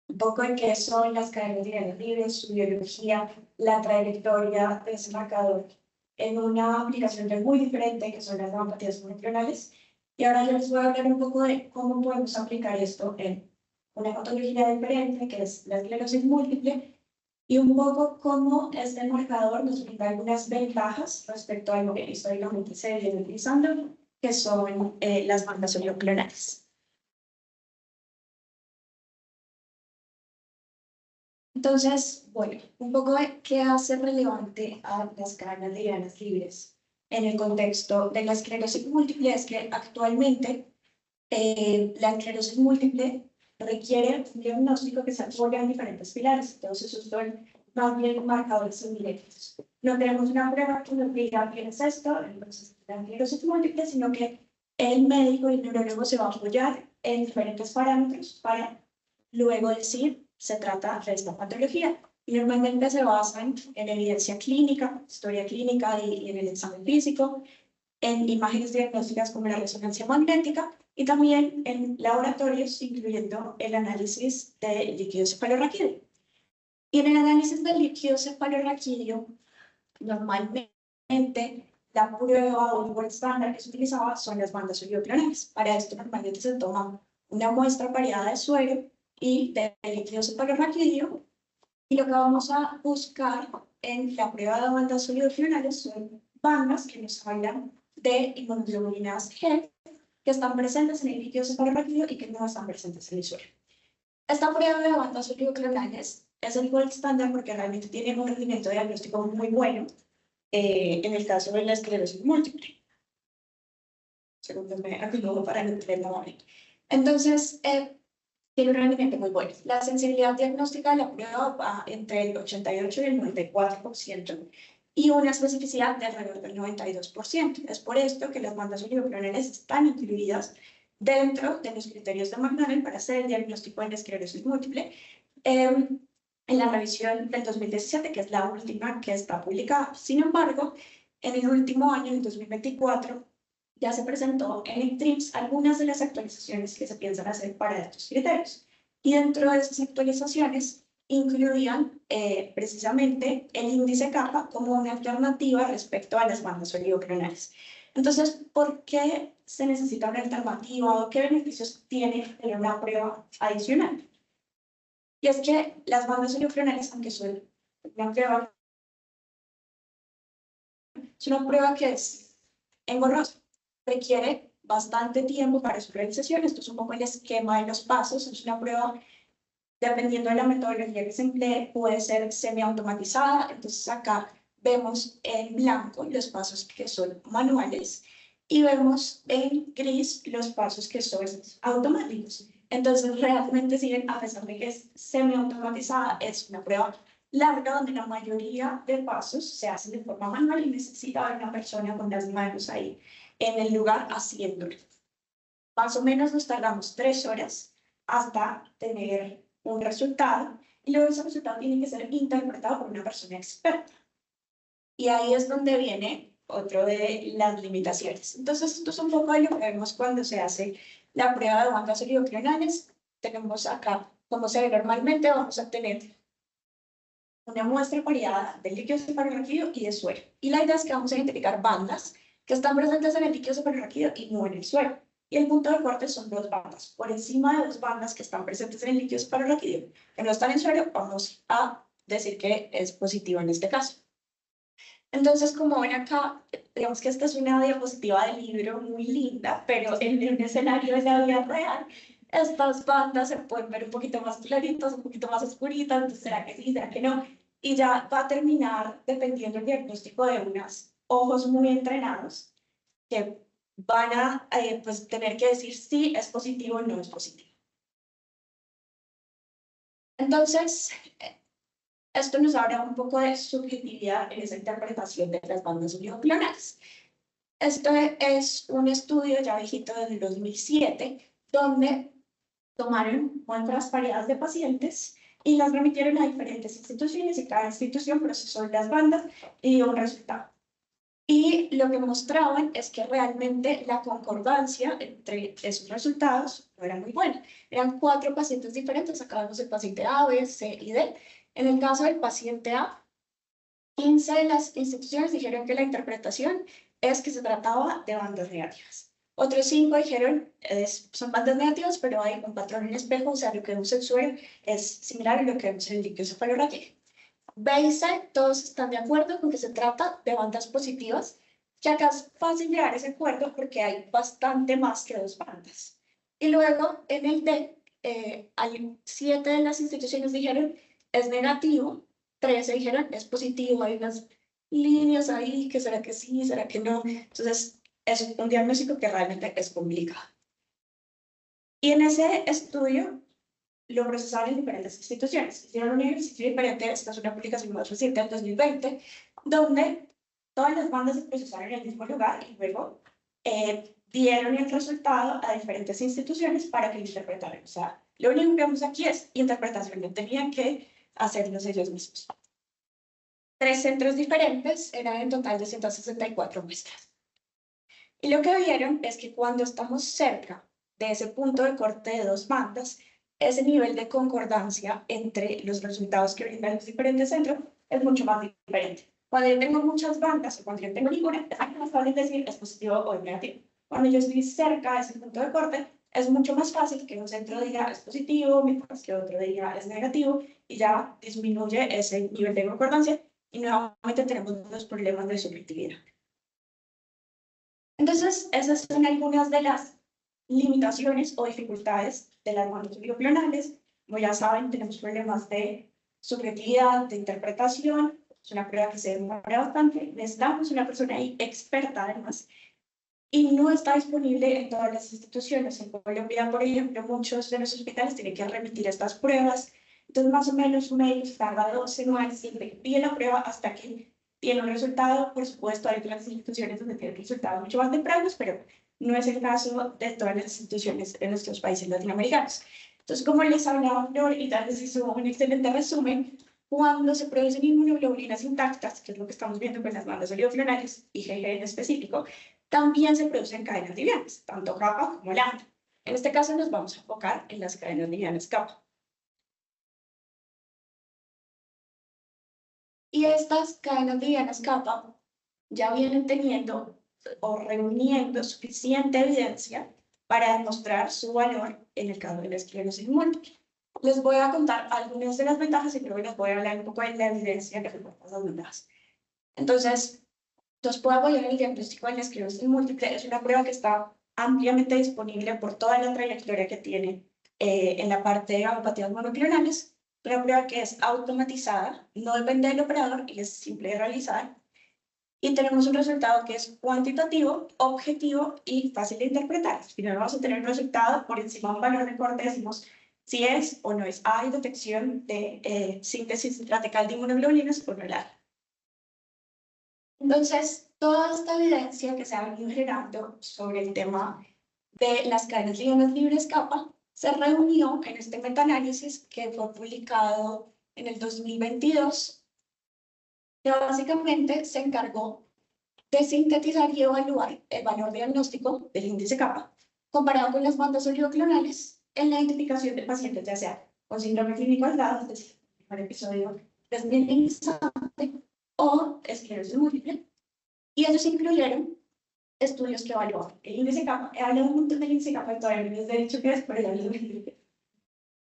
un poco de qué son las cadenas livianas libres, su biología, la trayectoria de ese marcador en una aplicación ya muy diferente que son las neuropatías monoclonales. Y ahora yo les voy a hablar un poco de cómo podemos aplicar esto en una patología diferente, que es la esclerosis múltiple, y un poco cómo este marcador nos brinda algunas ventajas respecto a lo que históricamente se viene utilizando, que son las bandas oligoclonales. Entonces, bueno, un poco de qué hace relevante a las cadenas livianas libres en el contexto de la esclerosis múltiple es que actualmente la esclerosis múltiple requiere un diagnóstico que se apoya en diferentes pilares. Entonces, esos son más bien marcadores indirectos. No tenemos una prueba que nos diga quién es esto, entonces la esclerosis múltiple, sino que el médico y el neurólogo se va a apoyar en diferentes parámetros para luego decir se trata de esta patología. Y normalmente se basan en evidencia clínica, historia clínica y en el examen físico, en imágenes diagnósticas como la resonancia magnética y también en laboratorios, incluyendo el análisis del líquido cefalorraquídeo. Y en el análisis del líquido cefalorraquídeo, normalmente la prueba o el gold estándar que se utilizaba son las bandas oligoclonales. Para esto normalmente se toma una muestra variada de suero y del líquido cefalorraquídeo, y lo que vamos a buscar en la prueba de bandas oligoclonales son bandas que nos hablan de inmunoglobulinas G que están presentes en el líquido cefalorraquídeo y que no están presentes en el suero. Esta prueba de bandas oligoclonales es el gold estándar porque realmente tiene un rendimiento diagnóstico muy bueno en el caso de la esclerosis múltiple. segundos me acomodo para no tener la memoria. Entonces, tiene un rendimiento muy bueno. La sensibilidad diagnóstica de la prueba va entre el 88 y el 94% y una especificidad de alrededor del 92%. Es por esto que las bandas oligoclonales están incluidas dentro de los criterios de McDonald para hacer el diagnóstico de la esclerosis múltiple en la revisión del 2017, que es la última que está publicada. Sin embargo, en el último año, en 2024, ya se presentó en el TRIPS algunas de las actualizaciones que se piensan hacer para estos criterios. Y dentro de esas actualizaciones incluían precisamente el índice kappa como una alternativa respecto a las bandas oligoclonales. Entonces, ¿por qué se necesita una alternativa o qué beneficios tiene tener una prueba adicional? Y es que las bandas oligoclonales, aunque son una prueba, es una prueba que es engorrosa, requiere bastante tiempo para su realización. Esto es un poco el esquema de los pasos. Es una prueba, dependiendo de la metodología que se emplee, puede ser semiautomatizada. Entonces acá vemos en blanco los pasos que son manuales y vemos en gris los pasos que son automáticos. Entonces realmente siguen, a pesar de que es semiautomatizada, es una prueba larga donde la mayoría de pasos se hacen de forma manual y necesita haber una persona con las manos ahí en el lugar haciéndolo. Más o menos nos tardamos 3 horas hasta tener un resultado y luego ese resultado tiene que ser interpretado por una persona experta. Y ahí es donde viene otro de las limitaciones. Entonces, esto es un poco de lo que vemos cuando se hace la prueba de bandas oligoclonales. Tenemos acá, como se ve normalmente, vamos a tener una muestra variada de líquido cefalorraquídeo y de suero. Y la idea es que vamos a identificar bandas que están presentes en el líquido cefalorraquídeo y no en el suero. Y el punto de corte son 2 bandas. Por encima de 2 bandas que están presentes en el líquido cefalorraquídeo, que no están en suero, vamos a decir que es positivo en este caso. Entonces, como ven acá, digamos que esta es una diapositiva del libro muy linda, pero en un escenario de la vida real, estas bandas se pueden ver un poquito más claritas, un poquito más oscuritas, entonces será que sí, será que no, y ya va a terminar dependiendo del diagnóstico de unos ojos muy entrenados que van a pues, tener que decir si es positivo o no es positivo. Entonces, esto nos habla un poco de subjetividad en esa interpretación de las bandas oligoclonales. Esto es un estudio ya viejito del 2007, donde tomaron muestras variadas de pacientes y las remitieron a diferentes instituciones y cada institución procesó las bandas y dio un resultado. Y lo que mostraban es que realmente la concordancia entre esos resultados no era muy buena. Eran 4 pacientes diferentes, acá vemos el paciente A, B, C y D. En el caso del paciente A, 15 de las instituciones dijeron que la interpretación es que se trataba de bandas negativas. Otros 5 dijeron son bandas negativas, pero hay un patrón en espejo, o sea, lo que vemos en suero es similar a lo que vemos en el líquido cefalorraquídeo. B y C, todos están de acuerdo con que se trata de bandas positivas, que acá es fácil llegar a ese acuerdo porque hay bastante más que 2 bandas. Y luego en el D, hay 7 de las instituciones dijeron es negativo, 13 dijeron es positivo, hay unas líneas ahí, que será que sí, será que no. Entonces es un diagnóstico que realmente es complicado. Y en ese estudio lo procesaron en diferentes instituciones. Hicieron un ejercicio diferente, esta es una publicación más reciente del 2020, donde todas las bandas se procesaron en el mismo lugar y luego dieron el resultado a diferentes instituciones para que lo interpretaran. O sea, lo único que vemos aquí es interpretación, no tenían que hacerlos ellos mismos. 3 centros diferentes, eran en total de 164 muestras. Y lo que vieron es que cuando estamos cerca de ese punto de corte de 2 bandas, ese nivel de concordancia entre los resultados que brindan los diferentes centros es mucho más diferente. Cuando yo tengo muchas bandas o cuando yo tengo ninguna, es más fácil decir es positivo o es negativo. Cuando yo estoy cerca de ese punto de corte, es mucho más fácil que un centro diga es positivo, mientras que otro diga es negativo, y ya disminuye ese nivel de concordancia y nuevamente tenemos los problemas de subjetividad. Entonces, esas son algunas de las limitaciones o dificultades de las bandas oligoclonales. Como ya saben, tenemos problemas de subjetividad, de interpretación. Es una prueba que se demora bastante. Necesitamos una persona ahí experta, además. y no está disponible en todas las instituciones. En Colombia, por ejemplo, muchos de los hospitales tienen que remitir estas pruebas. Entonces, más o menos un médico tarda 2 semanas y pide la prueba hasta que tiene un resultado. Por supuesto, hay otras instituciones donde tienen resultados mucho más tempranos, pero no es el caso de todas las instituciones en nuestros países latinoamericanos. Entonces, como les hablaba Flor, y tal vez hizo un excelente resumen, cuando se producen inmunoglobulinas intactas, que es lo que estamos viendo con las bandas olivoflorales, IgG en específico, también se producen cadenas livianas, tanto kappa como lambda. En este caso nos vamos a enfocar en las cadenas livianas kappa. Y estas cadenas livianas kappa ya vienen teniendo o reuniendo suficiente evidencia para demostrar su valor en el caso de la esclerosis múltiple. Les voy a contar algunas de las ventajas y creo que les voy a hablar un poco de la evidencia que reporta esas ventajas. Entonces, nos puede apoyar en el diagnóstico de la esclerosis múltiple. Es una prueba que está ampliamente disponible por toda la trayectoria que tiene en la parte de gamopatías monoclonales. Una prueba que es automatizada, no depende del operador y es simple de realizar. Y tenemos un resultado que es cuantitativo, objetivo y fácil de interpretar. Al final vamos a tener un resultado por encima de un valor de corte, decimos si es o no es. Hay detección de síntesis intratecal de inmunoglobulinas o no la hay. Entonces, toda esta evidencia que se ha venido generando sobre el tema de las cadenas livianas libres kappa se reunió en este metaanálisis que fue publicado en el 2022, que básicamente se encargó de sintetizar y evaluar el valor diagnóstico del índice kappa comparado con las bandas oligoclonales en la identificación de pacientes, ya sea con síndrome clínico aislado, es decir, el episodio desmielinizante o esclerosis múltiple, y ellos incluyeron estudios que evaluaban el índice kappa. He hablado un montón del índice kappa, todavía no les he dicho qué es, pero ya les voy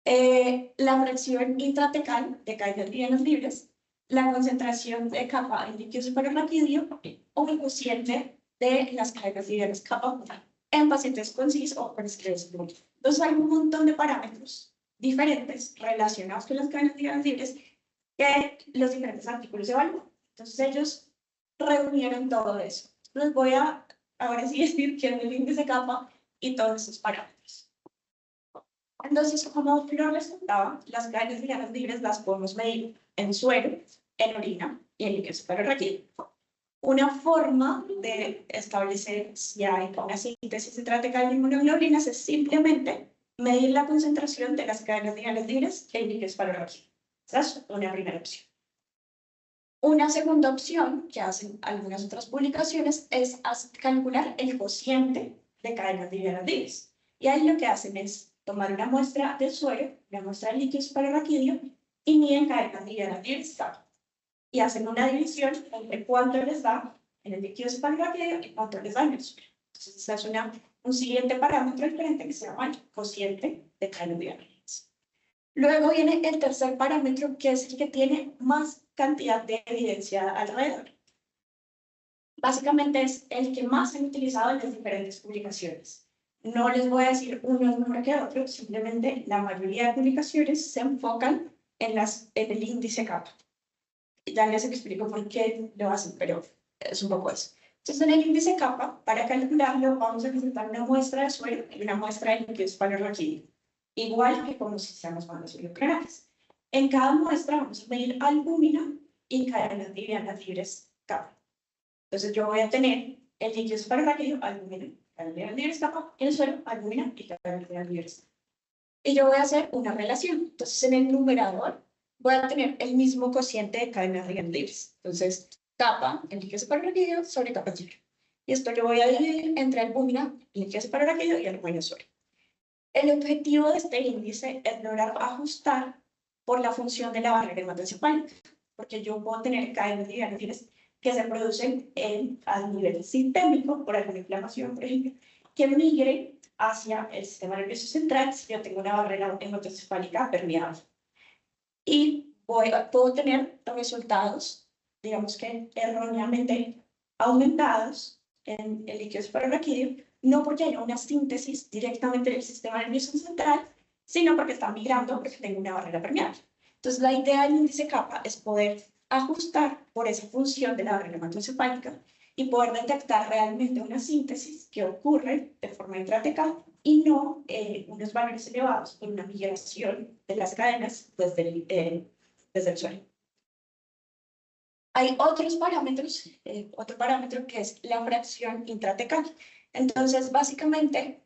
a la fracción intratecal de cadenas livianas libres, la concentración de kappa en líquido suprarraquídeo o el cociente de las cadenas livianas kappa en pacientes con CIS o con esclerosis múltiple. Entonces hay un montón de parámetros diferentes relacionados con las cadenas livianas libres que los diferentes artículos evalúan. Entonces ellos reunieron todo eso. Les voy a ahora sí decir que es el índice kappa y todos esos parámetros. Entonces, como Flor les contaba, las cadenas livianas libres las podemos medir en suero, en orina y en líquido suprarraquídeo. Una forma de establecer si hay una síntesis intratecal de inmunoglobulinas es simplemente medir la concentración de las cadenas livianas libres en líquido suprarraquídeo. Esa es una primera opción. Una segunda opción que hacen algunas otras publicaciones es calcular el cociente de cadenas livianas libres. Y ahí lo que hacen es tomar una muestra de suero, una muestra de líquido suprarraquídeo y miden cadenas livianas libres y hacen una división entre cuánto les da en el líquido suprarraquídeo y cuánto les da en el suero. Entonces, ese es un siguiente parámetro diferente que se llama el cociente de cadenas livianas libres. Luego viene el tercer parámetro, que es el que tiene más cantidad de evidencia alrededor. Básicamente es el que más se han utilizado en las diferentes publicaciones. No les voy a decir uno es mejor que otro, simplemente la mayoría de publicaciones se enfocan en el índice kappa. Ya les explico por qué lo hacen, pero es un poco eso. Entonces, en el índice kappa, para calcularlo, vamos a presentar una muestra de suero y una muestra de líquido suprarraquídeo, igual que como si hiciéramos bandas oligoclonales. En cada muestra vamos a medir albúmina y cadenas livianas libres kappa. Entonces, yo voy a tener el líquido suprarraquídeo, albúmina, cadenas livianas libres kappa, el suero, albúmina y cadenas livianas libres. Y yo voy a hacer una relación. Entonces, en el numerador voy a tener el mismo cociente de cadenas livianas libres. Entonces, kappa, el líquido suprarraquídeo, sobre kappa suero. Y esto lo voy a dividir entre albúmina, líquido suprarraquídeo y albúmina suero. El objetivo de este índice es lograr ajustar por la función de la barrera hematoencefálica, porque yo puedo tener cadenas livianas libres que se producen a nivel sistémico por alguna inflamación, por ejemplo, que migren hacia el sistema nervioso central si yo tengo una barrera hematoencefálica permeable. Y puedo tener resultados, digamos que erróneamente aumentados en el líquido suprarraquídeo, no porque haya una síntesis directamente del sistema nervioso central, sino porque está migrando porque tengo una barrera permeable. Entonces, la idea del índice kappa es poder ajustar por esa función de la barrera hematoencefálica y poder detectar realmente una síntesis que ocurre de forma intratecal y no unos valores elevados por una migración de las cadenas desde el suelo. Hay otros parámetros, otro parámetro que es la fracción intratecal. Entonces, básicamente,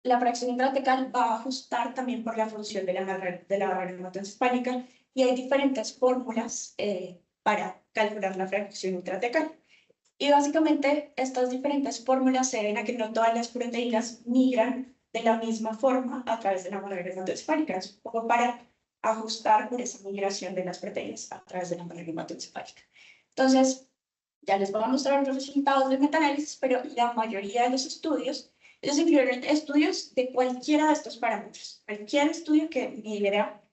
la fracción intratecal va a ajustar también por la función de la barrera hematoencefálica y hay diferentes fórmulas para calcular la fracción intratecal. Y básicamente estas diferentes fórmulas se deben a que no todas las proteínas migran de la misma forma a través de la barrera hematoencefálica. Es un poco para ajustar por esa migración de las proteínas a través de la barrera hematoencefálica. Entonces, ya les voy a mostrar los resultados del metaanálisis, pero la mayoría de los estudios, ellos incluyeron estudios de cualquiera de estos parámetros. Cualquier estudio que midiera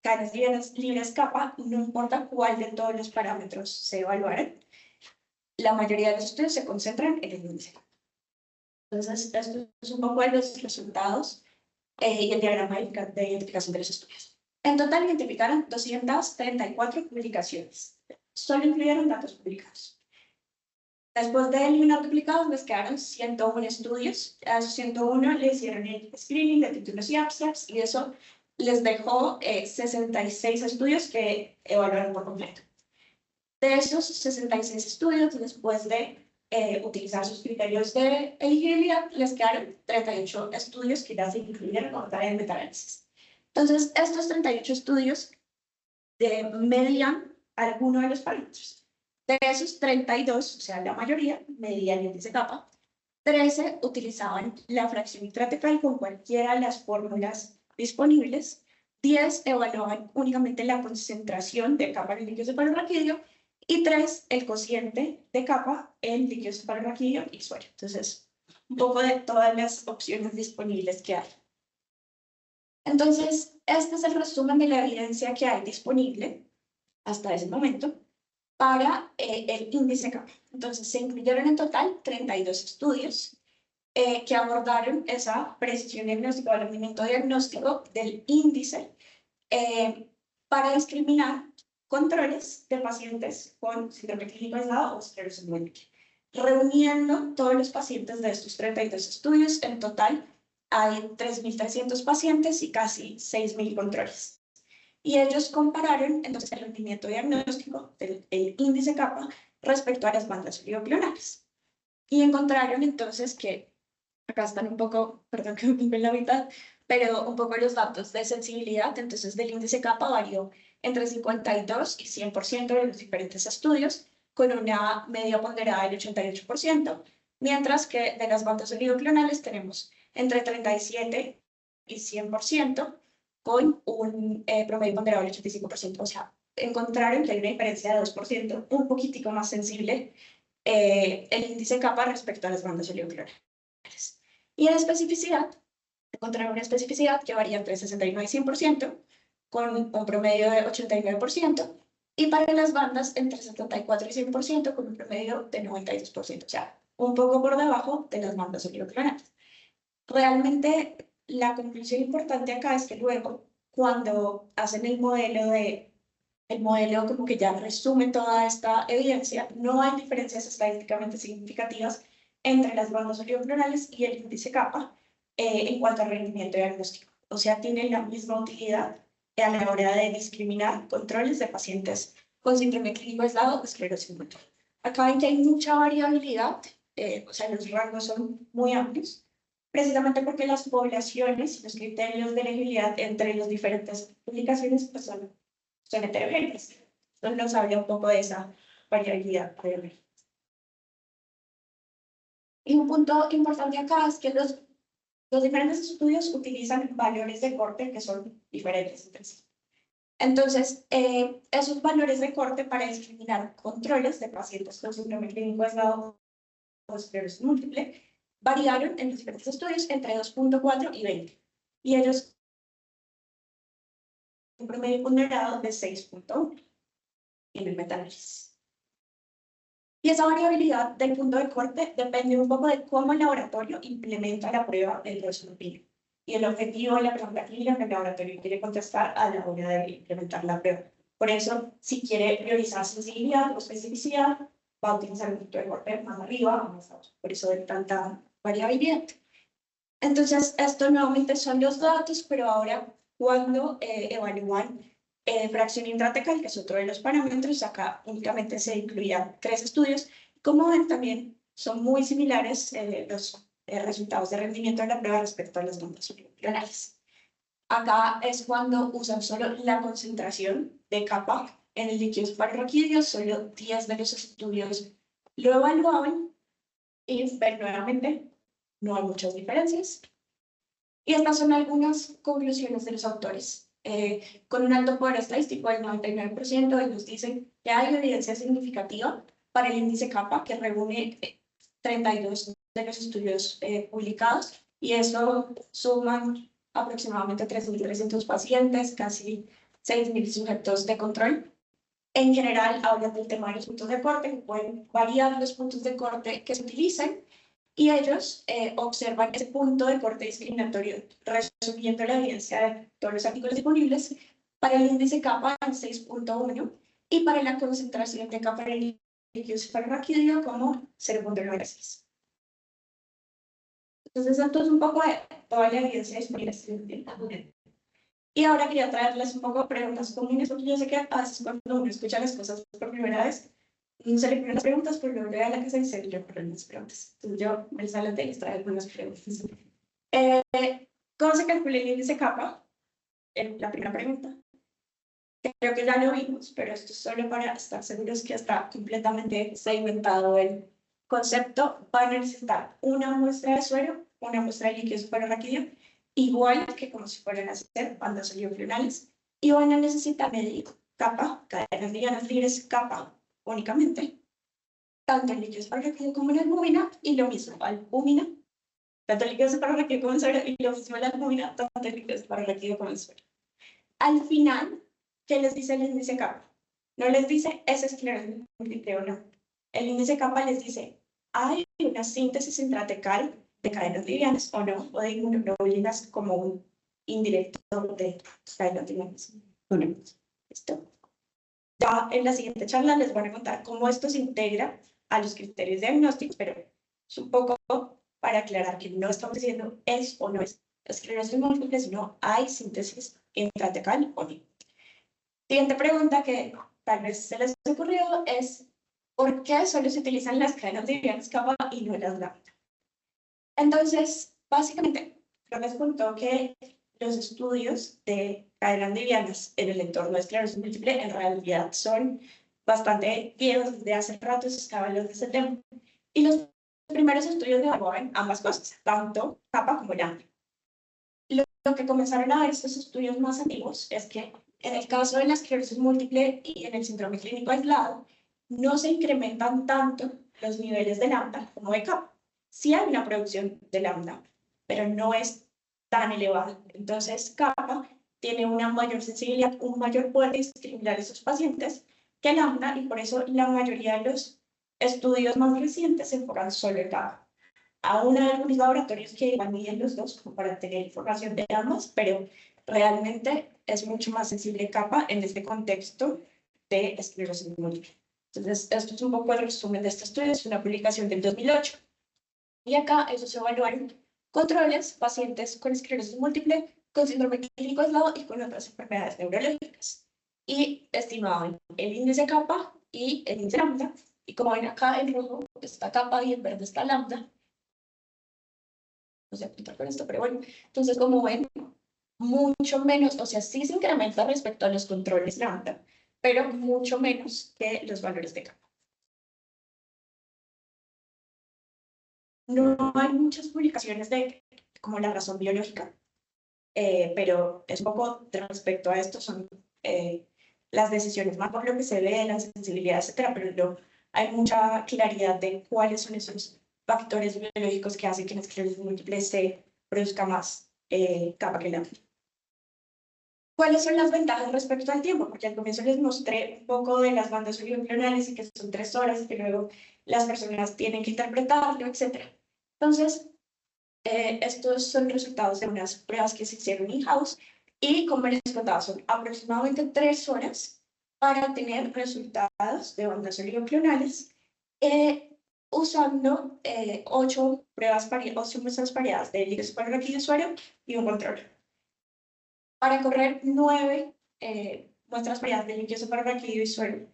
cadenas libres capa, no importa cuál de todos los parámetros se evaluaran, la mayoría de los estudios se concentran en el índice. Entonces, esto es un poco de los resultados y el diagrama de identificación de los estudios. En total, identificaron 234 publicaciones. Solo incluyeron datos publicados. Después de eliminar duplicados, les quedaron 101 estudios. A esos 101 le hicieron el screening de títulos y abstracts, y eso les dejó 66 estudios que evaluaron por completo. De esos 66 estudios, después de utilizar sus criterios de elegibilidad, les quedaron 38 estudios que ya se incluyeron como tarea de metaanálisis. Entonces, estos 38 estudios medían alguno de los parámetros. De esos 32, o sea, la mayoría, medían el índice capa. 13 utilizaban la fracción intratecal con cualquiera de las fórmulas disponibles. 10 evaluaban únicamente la concentración de capa en líquido cefalorraquídeo y 3 el cociente de capa en líquido cefalorraquídeo y suero. Entonces, un poco de todas las opciones disponibles que hay. Entonces, este es el resumen de la evidencia que hay disponible hasta ese momento para el índice capa. Entonces, se incluyeron en total 32 estudios que abordaron esa precisión diagnóstica o el rendimiento diagnóstico del índice para discriminar controles de pacientes con síndrome clínico aislado o esclerosis múltiple. Reuniendo todos los pacientes de estos 32 estudios, en total hay 3.300 pacientes y casi 6.000 controles. Y ellos compararon entonces el rendimiento diagnóstico del índice capa respecto a las bandas oligoclonales. Y encontraron entonces que, acá están un poco, perdón que me pongo en la mitad, pero un poco los datos de sensibilidad, entonces del índice capa varió entre 52 y 100% de los diferentes estudios, con una media ponderada del 88%, mientras que de las bandas oligoclonales tenemos entre 37 y 100%, con un promedio ponderado del 85%. O sea, encontraron que hay una diferencia de 2%, un poquitico más sensible el índice capa respecto a las bandas oligoclonales. Y en especificidad, encontraron una especificidad que varía entre 69 y 100%, con un promedio de 89%, y para las bandas entre 74 y 100%, con un promedio de 92%, o sea, un poco por debajo de las bandas oligoclonales. Realmente, la conclusión importante acá es que luego, cuando hacen el modelo como que ya resume toda esta evidencia, no hay diferencias estadísticamente significativas entre las bandas oligoclonales y el índice capa en cuanto al rendimiento diagnóstico. O sea, tienen la misma utilidad a la hora de discriminar controles de pacientes con síndrome clínico aislado o esclerosis múltiple. Acá ven que hay mucha variabilidad, o sea, los rangos son muy amplios, precisamente porque las poblaciones y los criterios de elegibilidad entre las diferentes publicaciones pues son heterogéneas. Entonces nos habla un poco de esa variabilidad. Y un punto importante acá es que los diferentes estudios utilizan valores de corte que son diferentes entre sí. Entonces, esos valores de corte para discriminar controles de pacientes con síndrome clínico aislado o esclerosis múltiple variaron en los diferentes estudios entre 2.4 y 20. Y ellos un promedio ponderado de 6.1 en el metaanálisis. Y esa variabilidad del punto de corte depende un poco de cómo el laboratorio implementa la prueba del resolupido y el objetivo de la pregunta clínica que el laboratorio quiere contestar a la hora de implementar la prueba. Por eso, si quiere priorizar sensibilidad o especificidad, va a utilizar un punto de corte más arriba o más abajo, por eso hay tanta variabilidad. Entonces, esto nuevamente son los datos, pero ahora cuando evalúan fracción intratecal, que es otro de los parámetros, acá únicamente se incluían 3 estudios. Como ven, también son muy similares los resultados de rendimiento de la prueba respecto a las normas subregionales. Acá es cuando usan solo la concentración de kappa en el líquido suprarraquídeo, solo 10 de los estudios lo evaluaban y ven nuevamente, no hay muchas diferencias. Y estas son algunas conclusiones de los autores. Con un alto poder estadístico del 99%, ellos dicen que hay evidencia significativa para el índice kappa, que reúne 32 de los estudios publicados, y eso suman aproximadamente 3.300 pacientes, casi 6.000 sujetos de control. En general, hablan del tema de los puntos de corte, que pueden variar los puntos de corte que se utilicen, y ellos observan ese punto de corte discriminatorio, resumiendo la evidencia de todos los artículos disponibles, para el índice kappa en 6.1 y para la concentración de kappa en el líquido suprarraquídeo como 0.96. Entonces, esto es un poco de toda la evidencia disponible. Y ahora quería traerles un poco preguntas comunes, porque yo sé que a veces cuando uno escucha las cosas por primera vez, no se le ponen las preguntas, pero luego a la casa y se le ponen las preguntas. Entonces yo me salté y les traigo algunas preguntas. ¿Cómo se calcula el índice kappa? La primera pregunta. Creo que ya lo vimos, pero esto es solo para estar seguros que está completamente segmentado el concepto. Van a necesitar una muestra de suero, una muestra de líquido suprarraquídeo, igual que como si fueran a hacer bandas solifluorales, y van a necesitar medir kappa, cadenas livianas libres, kappa únicamente, tanto en líquido suprarraquídeo como en albúmina, y lo mismo albúmina, tanto en líquido suprarraquídeo como en suero, y lo mismo en albúmina, tanto en líquido suprarraquídeo como en suero. Al final, ¿qué les dice el índice kappa? No les dice es esclerosis múltiple o no. El índice kappa les dice, ¿hay una síntesis intratecal de cadenas livianas o no? O de inmunoglobulinas como un indirecto de cadenas livianas. Bueno, ¿listo? Ya en la siguiente charla les voy a contar cómo esto se integra a los criterios diagnósticos, pero es un poco para aclarar que no estamos diciendo es o no es esclerosis múltiple, sino hay síntesis intratecal o no. Siguiente pregunta que tal vez se les ocurrió es ¿por qué solo se utilizan las cadenas livianas kappa y no las lambda? Entonces, básicamente, les contó que los estudios de cadenas livianas en el entorno de esclerosis múltiple en realidad son bastante viejos, desde hace rato se estaba hablando de ese tema. Y los primeros estudios evaluaban ambas cosas, tanto kappa como lambda. Lo que comenzaron a ver estos estudios más antiguos es que en el caso de la esclerosis múltiple y en el síndrome clínico aislado, no se incrementan tanto los niveles de lambda como de kappa. Sí hay una producción de lambda, pero no es tan elevada. Entonces, kappa tiene una mayor sensibilidad, un mayor poder de discriminar a esos pacientes que lambda, y por eso la mayoría de los estudios más recientes se enfocan solo en kappa. Aún hay algunos laboratorios que miden los dos como para tener información de ambos, pero realmente es mucho más sensible kappa en este contexto de esclerosis múltiple. Entonces, esto es un poco el resumen de este estudio, es una publicación del 2008. Y acá ellos evaluaron controles, pacientes con esclerosis múltiple, con síndrome clínico aislado y con otras enfermedades neurológicas. Y estimaban el índice kappa y el índice lambda. Y como ven acá en rojo está kappa y en verde está lambda. No sé apuntar con esto, pero bueno. Entonces, como ven, mucho menos, o sea, sí se incrementa respecto a los controles lambda, pero mucho menos que los valores de kappa. No hay muchas publicaciones de como la razón biológica, pero es un poco respecto a esto, son las decisiones más por lo que se ve, la sensibilidad, etcétera, pero no hay mucha claridad de cuáles son esos factores biológicos que hacen que en esclerosis múltiple se produzca más kappa que lambda. ¿Cuáles son las ventajas respecto al tiempo? Porque al comienzo les mostré un poco de las bandas solifluorales y que son 3 horas y que luego las personas tienen que interpretarlo, etc. Entonces, estos son resultados de unas pruebas que se hicieron in-house y, como les contaba, son aproximadamente 3 horas para tener resultados de bandas solifluorales usando 8 muestras variadas de líquido superrápido de usuario y un control. Para correr 9 muestras variadas de líquido superrápido de usuario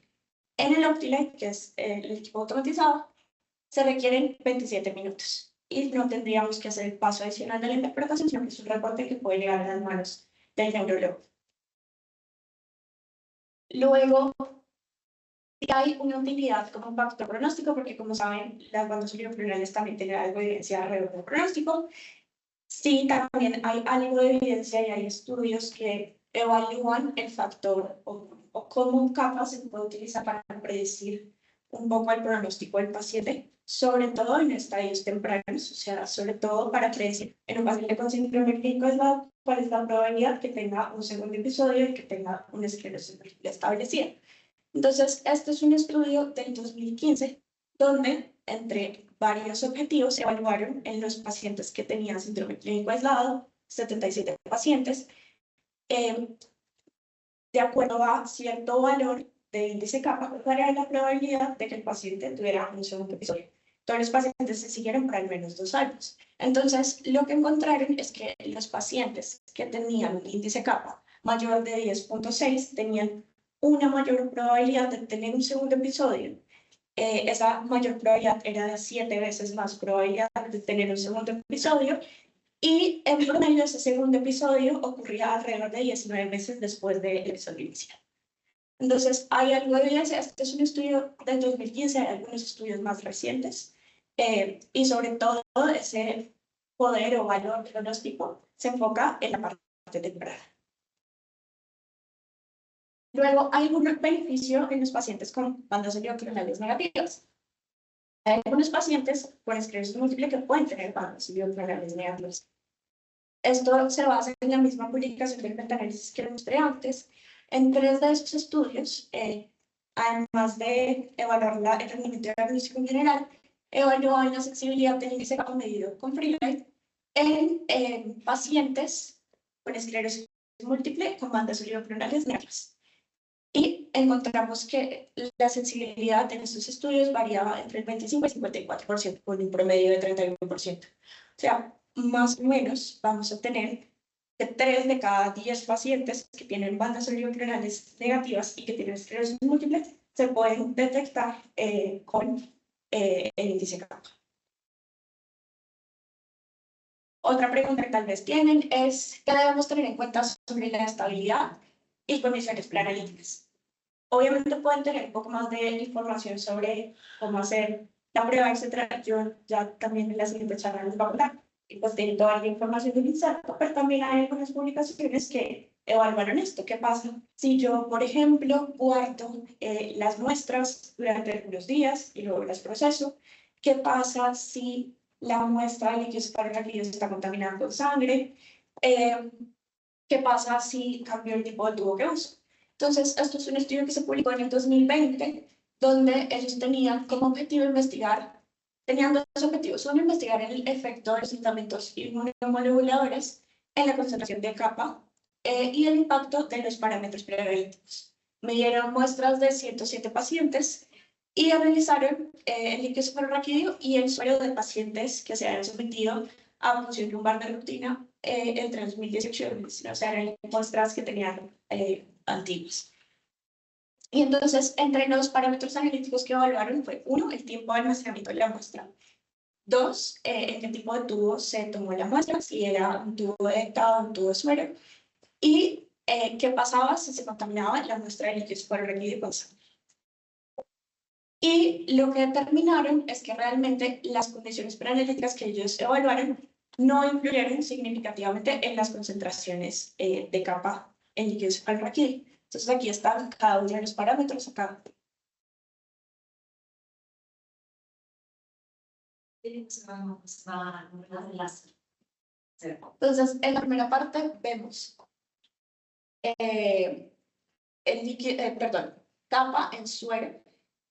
en el Optilite, que es el equipo automatizado, se requieren 27 minutos. Y no tendríamos que hacer el paso adicional de la interpretación, sino que es un reporte que puede llegar a las manos del neurólogo. Luego, sí hay una utilidad como un factor pronóstico, porque como saben, las bandas cerebrovasculares también tienen algo de evidencia alrededor del pronóstico. Sí, también hay algo de evidencia y hay estudios que evalúan el factor o cómo un capa se puede utilizar para predecir un poco el pronóstico del paciente, sobre todo en estadios tempranos, o sea, sobre todo para predecir en un paciente con síndrome clínico cuál es la probabilidad que tenga un segundo episodio y que tenga una esclerosis múltiple establecida. Entonces, este es un estudio del 2015 donde, entre varios objetivos, evaluaron en los pacientes que tenían síndrome clínico aislado, 77 pacientes, de acuerdo a cierto valor de índice kappa, cuál era la probabilidad de que el paciente tuviera un segundo episodio. Todos los pacientes se siguieron por al menos 2 años. Entonces, lo que encontraron es que los pacientes que tenían un índice kappa mayor de 10.6 tenían una mayor probabilidad de tener un segundo episodio. Esa mayor probabilidad era de 7 veces más probabilidad de tener un segundo episodio, y en promedio ese segundo episodio ocurría alrededor de 19 meses después del episodio inicial. Entonces, hay algo de evidencia. Este es un estudio del 2015, hay algunos estudios más recientes, y sobre todo ese poder o valor pronóstico se enfoca en la parte temprana. Luego, hay algún beneficio en los pacientes con bandas cerebrovasculares negativas. Hay algunos pacientes con esclerosis múltiple que pueden tener bandas cerebrovasculares negativas. Esto se basa en la misma publicación del metaanálisis que les mostré antes. En 3 de estos estudios, además de evaluar el rendimiento diagnóstico en general, evaluaban la sensibilidad del índice kappa medido con Freelite en pacientes con esclerosis múltiple con bandas cerebrovasculares negativas. Y encontramos que la sensibilidad en estos estudios variaba entre el 25 y 54%, con un promedio de 31%. O sea, más o menos vamos a tener que 3 de cada 10 pacientes que tienen bandas cerebrovasculares negativas y que tienen esclerosis múltiple se pueden detectar con el índice kappa. Otra pregunta que tal vez tienen es, ¿qué debemos tener en cuenta sobre la estabilidad y condiciones preanalíticas? Obviamente pueden tener un poco más de información sobre cómo hacer la prueba, etc. Yo ya también en la siguiente charla les voy a hablar. Y pues tienen toda la información del INSARCO, pero también hay algunas publicaciones que evaluaron esto. ¿Qué pasa si yo, por ejemplo, guardo las muestras durante algunos días y luego las proceso? ¿Qué pasa si la muestra de líquido superrápido está contaminada con sangre? ¿Qué pasa si cambio el tipo de tubo que uso? Entonces, esto es un estudio que se publicó en el 2020, donde ellos tenían como objetivo investigar, tenían 2 objetivos. Uno, investigar el efecto de los tratamientos inmunomoduladores en la concentración de kappa y el impacto de los parámetros preventivos. Midieron muestras de 107 pacientes y analizaron el líquido superrápido y el suero de pacientes que se habían sometido a punción lumbar de rutina entre 2018 y 2019, o sea, eran muestras que tenían antiguas. Y entonces, entre los parámetros analíticos que evaluaron fue, 1, el tiempo de almacenamiento de la muestra, 2, en qué tipo de tubo se tomó la muestra, si era un tubo de ECTA o un tubo de suero, y qué pasaba si se contaminaba la muestra de líquido superrápido con sangre. Y lo que determinaron es que realmente las condiciones preanalíticas que ellos evaluaron no influyeron significativamente en las concentraciones de kappa en líquido superrápido. Entonces aquí están cada uno de los parámetros acá. Entonces, en la primera parte vemos kappa en suero,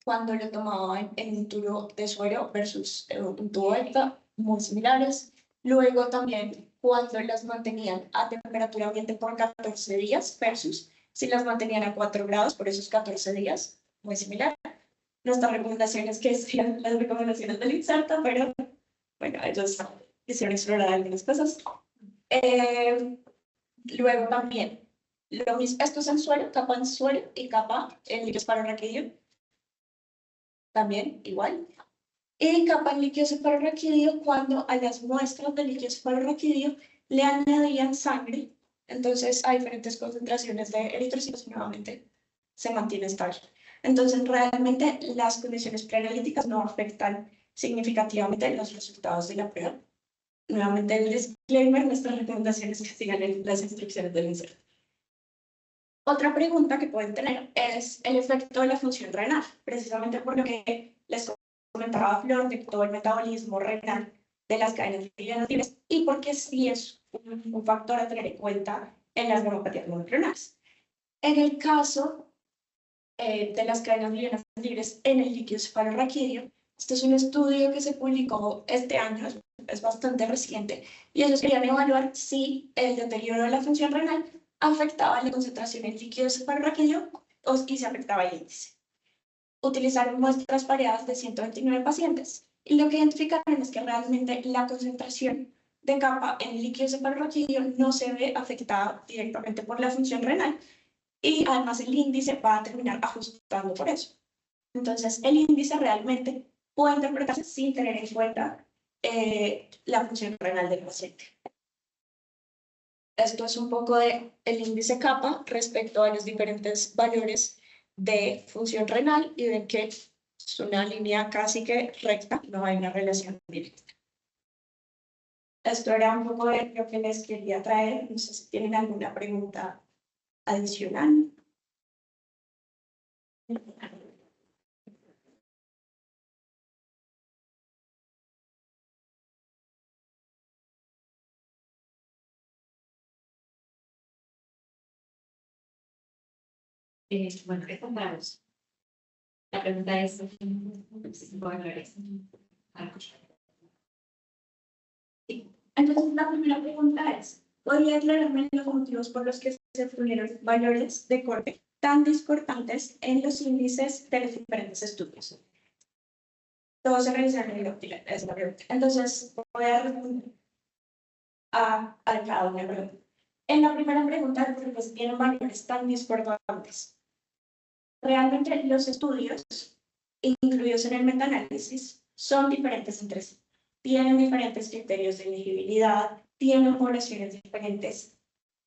cuando lo tomaban en un tubo de suero versus un tubo ECTA, muy similares. Luego también cuando las mantenían a temperatura ambiente por 14 días versus si las mantenían a 4 grados por esos 14 días, muy similar. nuestra recomendación es que sigan las recomendaciones del Inserta, pero bueno, ellos quisieron explorar algunas cosas. Luego también, lo mismo, esto es en suelo, capa en suelo y capa en líquido cefalorraquídeo. También igual. Y capa en líquido cefalorraquídeo cuando a las muestras de líquido cefalorraquídeo le añadían sangre. Entonces, a diferentes concentraciones de eritrocitos, nuevamente se mantiene estable. Entonces, realmente las condiciones preanalíticas no afectan significativamente los resultados de la prueba. Nuevamente, el disclaimer, nuestras recomendaciones que sigan las instrucciones del inserto. Otra pregunta que pueden tener es el efecto de la función renal, precisamente por lo que les comentaba Flor de todo el metabolismo renal de las cadenas livianas libres y porque sí es un factor a tener en cuenta en las neuropatías monoclonales. En el caso de las cadenas livianas libres en el líquido cefalorraquídeo, este es un estudio que se publicó este año, es bastante reciente, y ellos querían evaluar si el deterioro de la función renal afectaba la concentración en líquido cefalorraquídeo y si afectaba el índice. Utilizaron muestras variadas de 129 pacientes y lo que identificaron es que realmente la concentración de capa en líquido cefalorraquídeo no se ve afectada directamente por la función renal y además el índice va a terminar ajustando por eso. Entonces, el índice realmente puede interpretarse sin tener en cuenta la función renal del paciente. Esto es un poco de el índice kappa respecto a los diferentes valores de función renal y ven que es una línea casi que recta, no hay una relación directa. Esto era un poco de lo que les quería traer. No sé si tienen alguna pregunta adicional. Bueno, estamos. La pregunta es, Entonces, la primera pregunta es, ¿podría aclararme los motivos por los que se obtuvieron valores de corte tan discordantes en los índices de los diferentes estudios? Todos se realizaron en el óptila, es la pregunta. Entonces, voy a responder a cada una pregunta. En la primera pregunta, ¿por qué se tienen valores tan discordantes? Realmente los estudios incluidos en el metaanálisis son diferentes entre sí. Tienen diferentes criterios de elegibilidad, tienen poblaciones diferentes,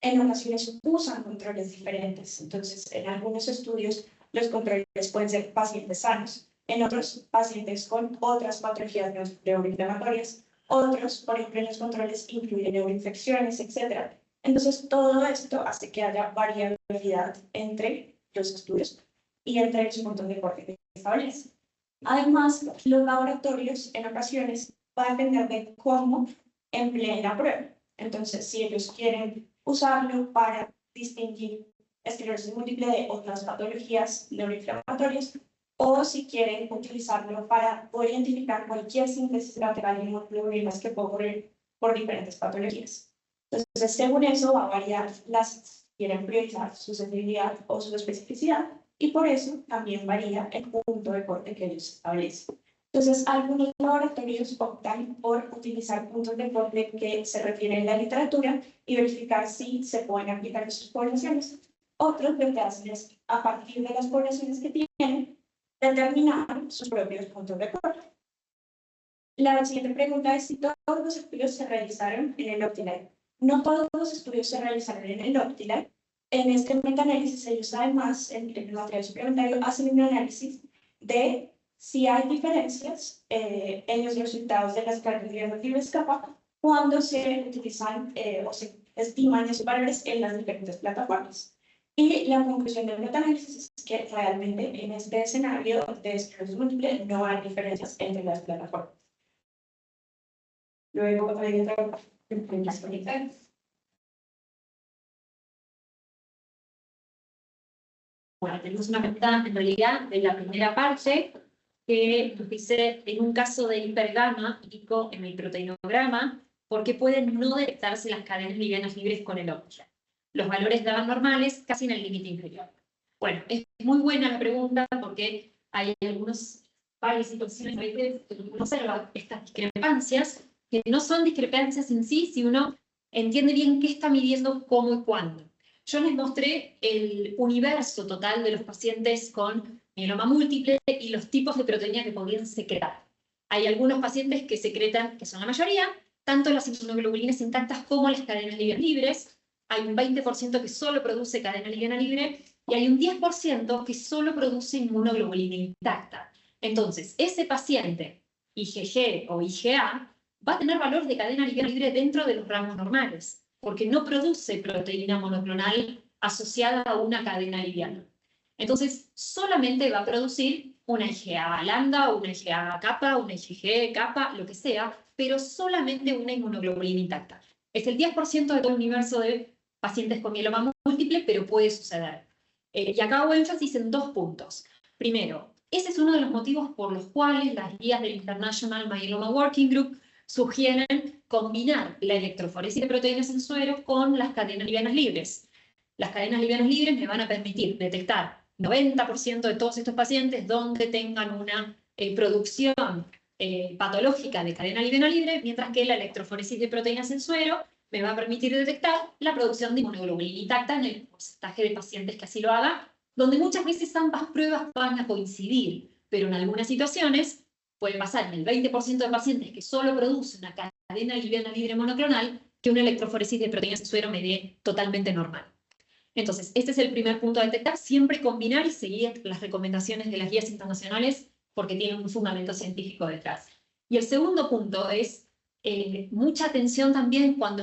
en ocasiones usan controles diferentes. Entonces, en algunos estudios, los controles pueden ser pacientes sanos, en otros, pacientes con otras patologías neuroinflamatorias, otros, por ejemplo, los controles incluyen neuroinfecciones, etc. Entonces, todo esto hace que haya variabilidad entre los estudios y entre los puntos de corte que se establecen. Además, los laboratorios en ocasiones va a depender de cómo empleen la prueba. Entonces, si ellos quieren usarlo para distinguir esclerosis múltiple de otras patologías neuroinflamatorias, o si quieren utilizarlo para poder identificar cualquier síntesis lateral de hemoglobinas que puede ocurrir por diferentes patologías. Entonces, según eso, va a variar si quieren priorizar su sensibilidad o su especificidad, y por eso también varía el punto de corte que ellos establecen. Entonces, algunos laboratorios optan por utilizar puntos de corte que se refieren en la literatura y verificar si se pueden aplicar en sus poblaciones. Otros lo que hacen es, a partir de las poblaciones que tienen, determinar sus propios puntos de corte. La siguiente pregunta es si todos los estudios se realizaron en el OptiLife. No todos los estudios se realizaron en el OptiLife. En este metaanálisis, ellos además, en el material suplementario, hacen un análisis de si hay diferencias en los resultados de las cadenas libres kappa cuando se utilizan o se estiman esos valores en las diferentes plataformas. Y la conclusión del metaanálisis es que realmente en este escenario de esclerosis múltiple no hay diferencias entre las plataformas. Luego, hay otra pregunta. Bueno, tenemos una pregunta en realidad de la primera parte que nos dice, en un caso de hipergamma ICO en el proteinograma, ¿por qué pueden no detectarse las cadenas livianas libres con el OptiLife? Los valores daban normales casi en el límite inferior. Bueno, es muy buena la pregunta porque hay varias situaciones a veces que uno observa estas discrepancias, que no son discrepancias en sí, si uno entiende bien qué está midiendo, cómo y cuándo. Yo les mostré el universo total de los pacientes con mieloma múltiple y los tipos de proteína que podían secretar. Hay algunos pacientes que secretan, que son la mayoría, tanto las inmunoglobulinas intactas como las cadenas livianas libres. Hay un 20% que solo produce cadena liviana libre y hay un 10% que solo produce inmunoglobulina intacta. Entonces, ese paciente, IgG o IgA, va a tener valor de cadena liviana libre dentro de los rangos normales, porque no produce proteína monoclonal asociada a una cadena liviana. Entonces, solamente va a producir una IgA lambda, una IgA kappa, una IgG kappa, lo que sea, pero solamente una inmunoglobulina intacta. Es el 10% de todo el universo de pacientes con mieloma múltiple, pero puede suceder. Y acá hago énfasis en 2 puntos. Primero, ese es uno de los motivos por los cuales las guías del International Myeloma Working Group sugieren combinar la electroforesis de proteínas en suero con las cadenas livianas libres. Las cadenas livianas libres me van a permitir detectar 90% de todos estos pacientes donde tengan una producción patológica de cadena liviana libre, mientras que la electroforesis de proteínas en suero me va a permitir detectar la producción de inmunoglobulina intacta en el porcentaje de pacientes que así lo haga, donde muchas veces ambas pruebas van a coincidir, pero en algunas situaciones puede pasar en el 20% de pacientes que solo produce una cadena liviana libre monoclonal que una electroforesis de proteínas en suero me dé totalmente normal. Entonces, este es el primer punto a detectar, siempre combinar y seguir las recomendaciones de las guías internacionales porque tienen un fundamento científico detrás. Y el segundo punto es mucha atención también cuando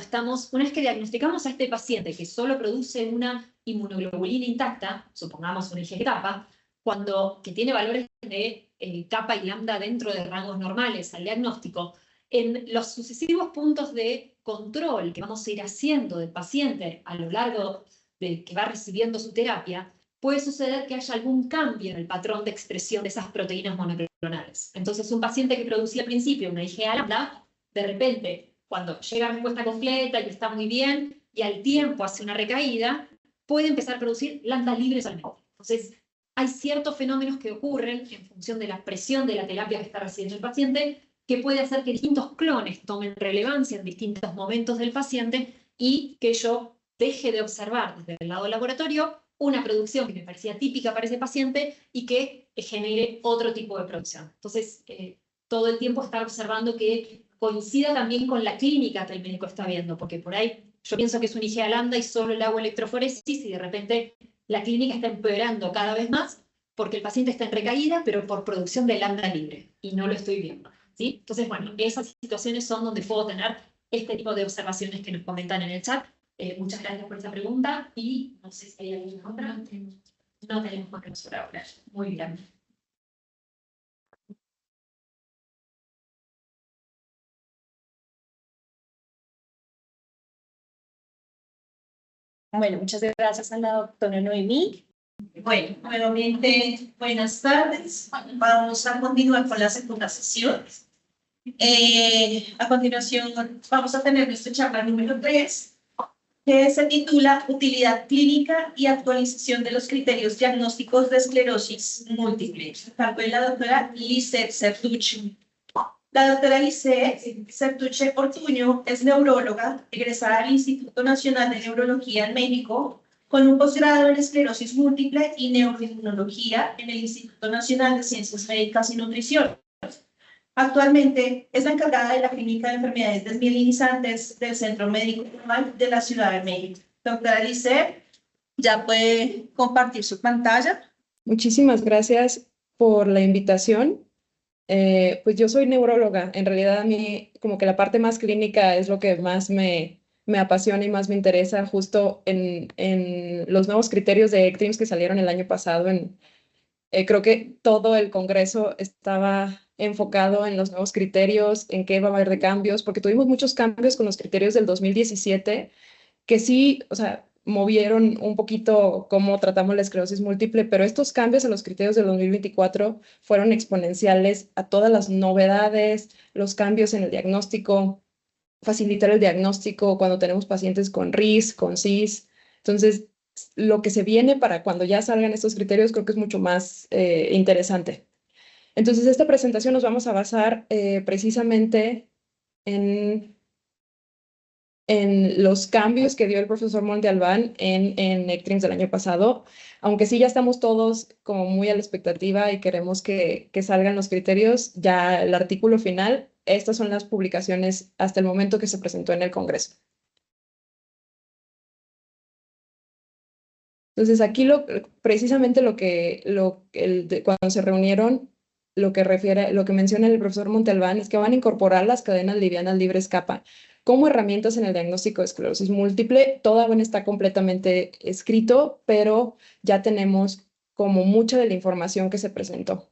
una vez que diagnosticamos a este paciente que solo produce una inmunoglobulina intacta, supongamos una IgG kappa, que tiene valores de kappa y lambda dentro de rangos normales al diagnóstico, en los sucesivos puntos de control que vamos a ir haciendo del paciente a lo largo de que va recibiendo su terapia, puede suceder que haya algún cambio en el patrón de expresión de esas proteínas monoclonales. Entonces, un paciente que producía al principio una IgA lambda, de repente, cuando llega a respuesta completa y está muy bien, y al tiempo hace una recaída, puede empezar a producir lambda libre solamente. Entonces, hay ciertos fenómenos que ocurren en función de la presión de la terapia que está recibiendo el paciente, que puede hacer que distintos clones tomen relevancia en distintos momentos del paciente y que yo deje de observar desde el lado del laboratorio una producción que me parecía típica para ese paciente y que genere otro tipo de producción. Entonces, todo el tiempo estar observando que coincida también con la clínica que el médico está viendo, porque por ahí yo pienso que es un IgA lambda y solo le hago electroforesis y de repente la clínica está empeorando cada vez más porque el paciente está en recaída, pero por producción de lambda libre, y no lo estoy viendo, ¿sí? Entonces, bueno, esas situaciones son donde puedo tener este tipo de observaciones que nos comentan en el chat. Muchas gracias por esa pregunta, y no sé si hay alguna otra. No tenemos más por ahora. Muy bien. Bueno, muchas gracias a la doctora Noemí. Bueno, nuevamente, buenas tardes. Vamos a continuar con la segunda sesión. A continuación, vamos a tener nuestra charla número 3, que se titula Utilidad clínica y actualización de los criterios diagnósticos de esclerosis múltiple, a cargo de la doctora Lisette Certuche. La doctora Lisette Certuche Ortuño es neuróloga, egresada del Instituto Nacional de Neurología en México, con un posgrado en esclerosis múltiple y neuroinmunología en el Instituto Nacional de Ciencias Médicas y Nutrición. Actualmente es la encargada de la Clínica de Enfermedades Desmielinizantes del Centro Médico Normal de la Ciudad de México. Doctora Lisette, ya puede compartir su pantalla. Muchísimas gracias por la invitación. Pues yo soy neuróloga. En realidad a mí como que la parte más clínica es lo que más me apasiona y más me interesa, justo en los nuevos criterios de ECTRIMS que salieron el año pasado. Creo que todo el Congreso estaba enfocado en los nuevos criterios, en qué va a haber de cambios, porque tuvimos muchos cambios con los criterios del 2017, que sí, o sea, movieron un poquito cómo tratamos la esclerosis múltiple, pero estos cambios en los criterios del 2024 fueron exponenciales a todas las novedades, los cambios en el diagnóstico, facilitar el diagnóstico cuando tenemos pacientes con RIS, con CIS. Entonces, lo que se viene para cuando ya salgan estos criterios creo que es mucho más interesante. Entonces, esta presentación nos vamos a basar precisamente en los cambios que dio el profesor Montalbán en ECTRIMS del año pasado, aunque sí ya estamos todos como muy a la expectativa y queremos que salgan los criterios, ya el artículo final, estas son las publicaciones hasta el momento que se presentó en el Congreso. Entonces aquí precisamente cuando se reunieron, lo que menciona el profesor Montalbán es que van a incorporar las cadenas livianas libres capa como herramientas en el diagnóstico de esclerosis múltiple. Todavía no está completamente escrito, pero ya tenemos como mucha de la información que se presentó.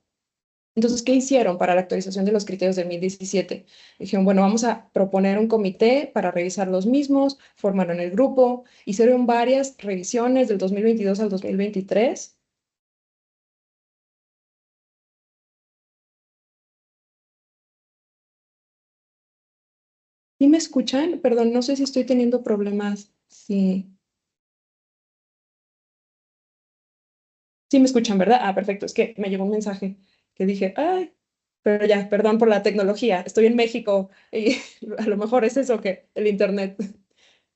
Entonces, ¿qué hicieron para la actualización de los criterios del 2017? Dijeron, bueno, vamos a proponer un comité para revisar los mismos, formaron el grupo, hicieron varias revisiones del 2022 al 2023. ¿Sí me escuchan? Perdón, no sé si estoy teniendo problemas. Sí. Sí me escuchan, ¿verdad? Ah, perfecto. Es que me llegó un mensaje que dije, ay, pero ya, perdón por la tecnología. Estoy en México y a lo mejor es eso que el internet.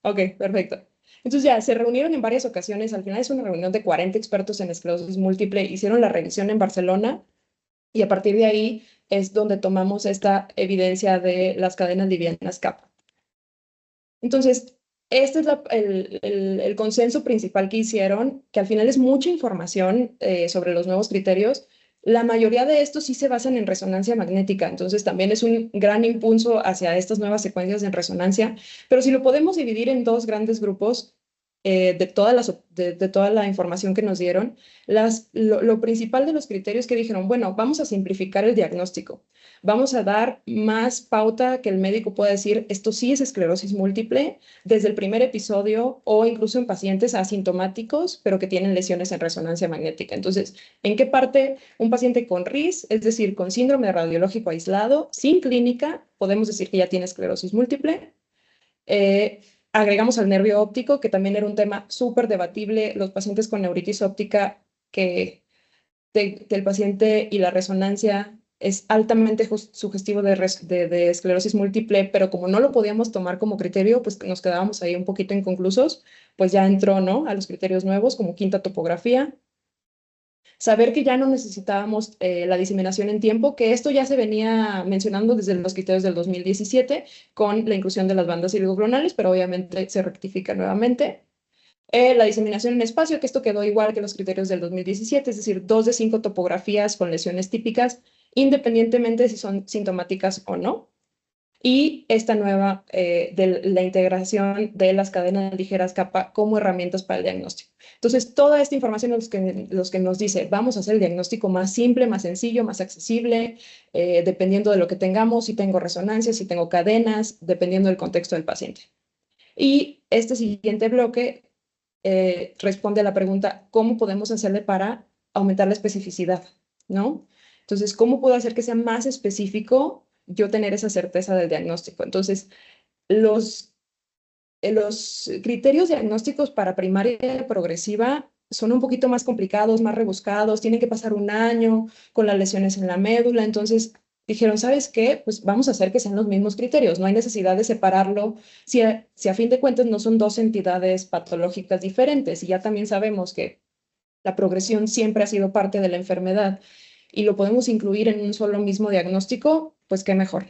Ok, perfecto. Entonces ya se reunieron en varias ocasiones. Al final es una reunión de 40 expertos en esclerosis múltiple. Hicieron la revisión en Barcelona y a partir de ahí es donde tomamos esta evidencia de las cadenas livianas capa. Entonces, este es el consenso principal que hicieron, que al final es mucha información sobre los nuevos criterios. La mayoría de estos sí se basan en resonancia magnética, entonces también es un gran impulso hacia estas nuevas secuencias en resonancia, pero si lo podemos dividir en dos grandes grupos de toda la información que nos dieron, lo principal de los criterios que dijeron, bueno, vamos a simplificar el diagnóstico, vamos a dar más pauta que el médico pueda decir, esto sí es esclerosis múltiple, desde el primer episodio o incluso en pacientes asintomáticos, pero que tienen lesiones en resonancia magnética. Entonces, ¿en qué parte un paciente con RIS, es decir, con síndrome radiológico aislado, sin clínica, podemos decir que ya tiene esclerosis múltiple? Agregamos al nervio óptico, que también era un tema súper debatible, los pacientes con neuritis óptica, del paciente y la resonancia es altamente sugestivo de esclerosis múltiple, pero como no lo podíamos tomar como criterio, pues nos quedábamos ahí un poquito inconclusos, pues ya entró, ¿no?, a los criterios nuevos como quinta topografía. Saber que ya no necesitábamos la diseminación en tiempo, que esto ya se venía mencionando desde los criterios del 2017 con la inclusión de las bandas iligoglonales, pero obviamente se rectifica nuevamente. La diseminación en espacio, que esto quedó igual que los criterios del 2017, es decir, 2 de 5 topografías con lesiones típicas, independientemente si son sintomáticas o no. Y esta nueva de la integración de las cadenas ligeras capa como herramientas para el diagnóstico. Entonces, toda esta información es los que nos dice, vamos a hacer el diagnóstico más simple, más sencillo, más accesible, dependiendo de lo que tengamos, si tengo resonancia, si tengo cadenas, dependiendo del contexto del paciente. Y este siguiente bloque responde a la pregunta, ¿cómo podemos hacerle para aumentar la especificidad? ¿No? Entonces, ¿cómo puedo hacer que sea más específico yo tener esa certeza del diagnóstico? Entonces, los criterios diagnósticos para primaria progresiva son un poquito más complicados, más rebuscados, tienen que pasar un año con las lesiones en la médula, entonces dijeron, ¿sabes qué? Pues vamos a hacer que sean los mismos criterios, no hay necesidad de separarlo si a fin de cuentas no son dos entidades patológicas diferentes y ya también sabemos que la progresión siempre ha sido parte de la enfermedad y lo podemos incluir en un solo mismo diagnóstico, pues qué mejor.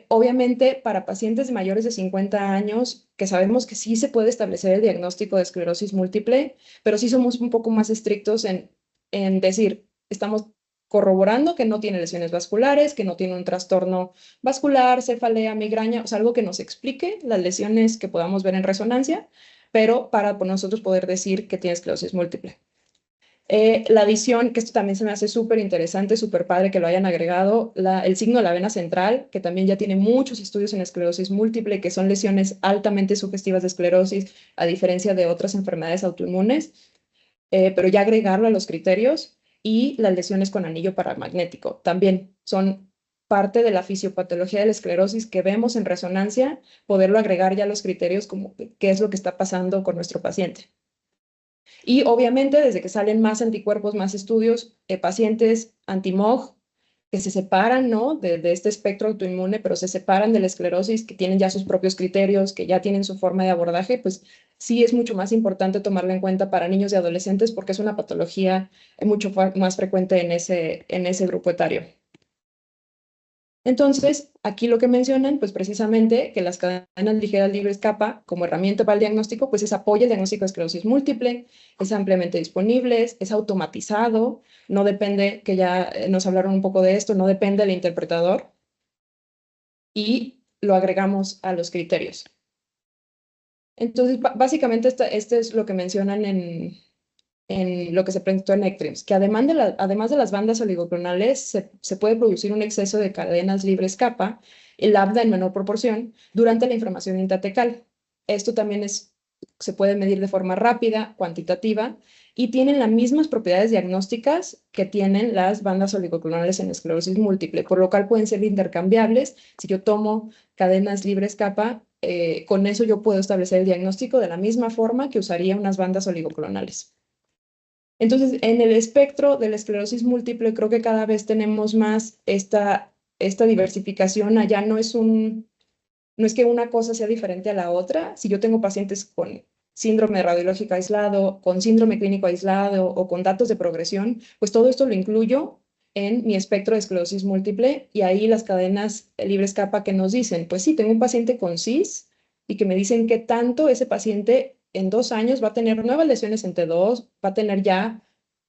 Obviamente, para pacientes mayores de 50 años, que sabemos que sí se puede establecer el diagnóstico de esclerosis múltiple, pero sí somos un poco más estrictos en decir, estamos corroborando que no tiene lesiones vasculares, que no tiene un trastorno vascular, cefalea, migraña, o sea, algo que nos explique las lesiones que podamos ver en resonancia, pero para nosotros poder decir que tiene esclerosis múltiple. La adición, que esto también se me hace súper interesante, súper padre que lo hayan agregado, el signo de la vena central, que también ya tiene muchos estudios en esclerosis múltiple, que son lesiones altamente sugestivas de esclerosis, a diferencia de otras enfermedades autoinmunes, pero ya agregarlo a los criterios, y las lesiones con anillo paramagnético, también son parte de la fisiopatología de la esclerosis que vemos en resonancia, poderlo agregar ya a los criterios como qué es lo que está pasando con nuestro paciente. Y obviamente, desde que salen más anticuerpos, más estudios, pacientes anti-MOG que se separan, ¿no? de este espectro autoinmune, pero se separan de la esclerosis, que tienen ya sus propios criterios, que ya tienen su forma de abordaje, pues sí es mucho más importante tomarlo en cuenta para niños y adolescentes porque es una patología mucho más frecuente en ese grupo etario. Entonces, aquí lo que mencionan, pues precisamente que las cadenas ligeras libres capa como herramienta para el diagnóstico, pues apoya el diagnóstico de esclerosis múltiple, es ampliamente disponible, es automatizado, no depende, que ya nos hablaron un poco de esto, no depende del interpretador y lo agregamos a los criterios. Entonces, básicamente, este es lo que mencionan en lo que se presentó en ECTRIMS, que además de las bandas oligoclonales, se puede producir un exceso de cadenas libres capa, el lambda en menor proporción, durante la inflamación intratecal. Esto también se puede medir de forma rápida, cuantitativa, y tienen las mismas propiedades diagnósticas que tienen las bandas oligoclonales en esclerosis múltiple, por lo cual pueden ser intercambiables. Si yo tomo cadenas libres capa, con eso yo puedo establecer el diagnóstico de la misma forma que usaría unas bandas oligoclonales. Entonces, en el espectro de la esclerosis múltiple, creo que cada vez tenemos más esta diversificación. Allá no es que una cosa sea diferente a la otra. Si yo tengo pacientes con síndrome radiológico aislado, con síndrome clínico aislado o con datos de progresión, pues todo esto lo incluyo en mi espectro de esclerosis múltiple y ahí las cadenas libres capa que nos dicen, pues sí, tengo un paciente con CIS y que me dicen que tanto ese paciente en 2 años va a tener nuevas lesiones en T2, va a tener ya,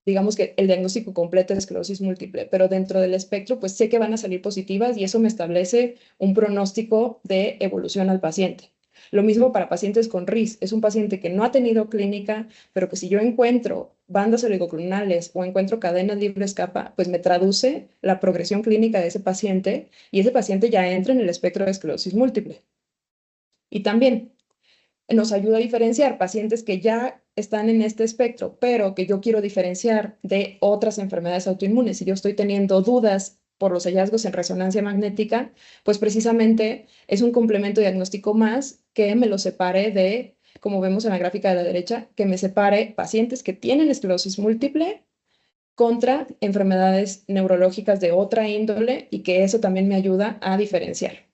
digamos que el diagnóstico completo de esclerosis múltiple, pero dentro del espectro, pues sé que van a salir positivas y eso me establece un pronóstico de evolución al paciente. Lo mismo para pacientes con RIS. Es un paciente que no ha tenido clínica, pero que si yo encuentro bandas oligoclonales o encuentro cadenas libres capa, pues me traduce la progresión clínica de ese paciente y ese paciente ya entra en el espectro de esclerosis múltiple. Y también nos ayuda a diferenciar pacientes que ya están en este espectro, pero que yo quiero diferenciar de otras enfermedades autoinmunes. Si yo estoy teniendo dudas por los hallazgos en resonancia magnética, pues precisamente es un complemento diagnóstico más que me lo separe de, como vemos en la gráfica de la derecha, que me separe pacientes que tienen esclerosis múltiple contra enfermedades neurológicas de otra índole y que eso también me ayuda a diferenciar.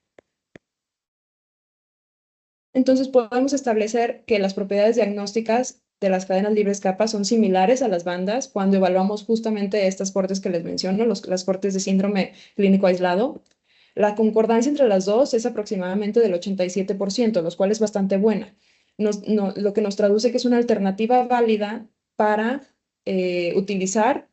Entonces podemos establecer que las propiedades diagnósticas de las cadenas libres capa son similares a las bandas cuando evaluamos justamente estas cortes que les menciono, las cortes de síndrome clínico aislado. La concordancia entre las dos es aproximadamente del 87%, lo cual es bastante buena. Lo que nos traduce que es una alternativa válida para utilizar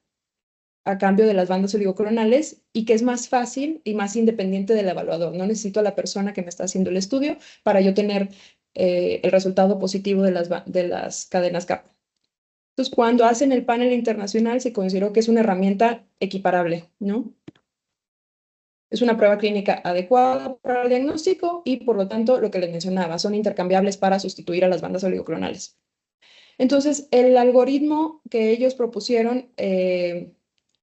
a cambio de las bandas oligoclonales y que es más fácil y más independiente del evaluador. No necesito a la persona que me está haciendo el estudio para yo tener el resultado positivo de las cadenas capa. Entonces, cuando hacen el panel internacional, se consideró que es una herramienta equiparable, ¿no? Es una prueba clínica adecuada para el diagnóstico y, por lo tanto, lo que les mencionaba, son intercambiables para sustituir a las bandas oligoclonales. Entonces, el algoritmo que ellos propusieron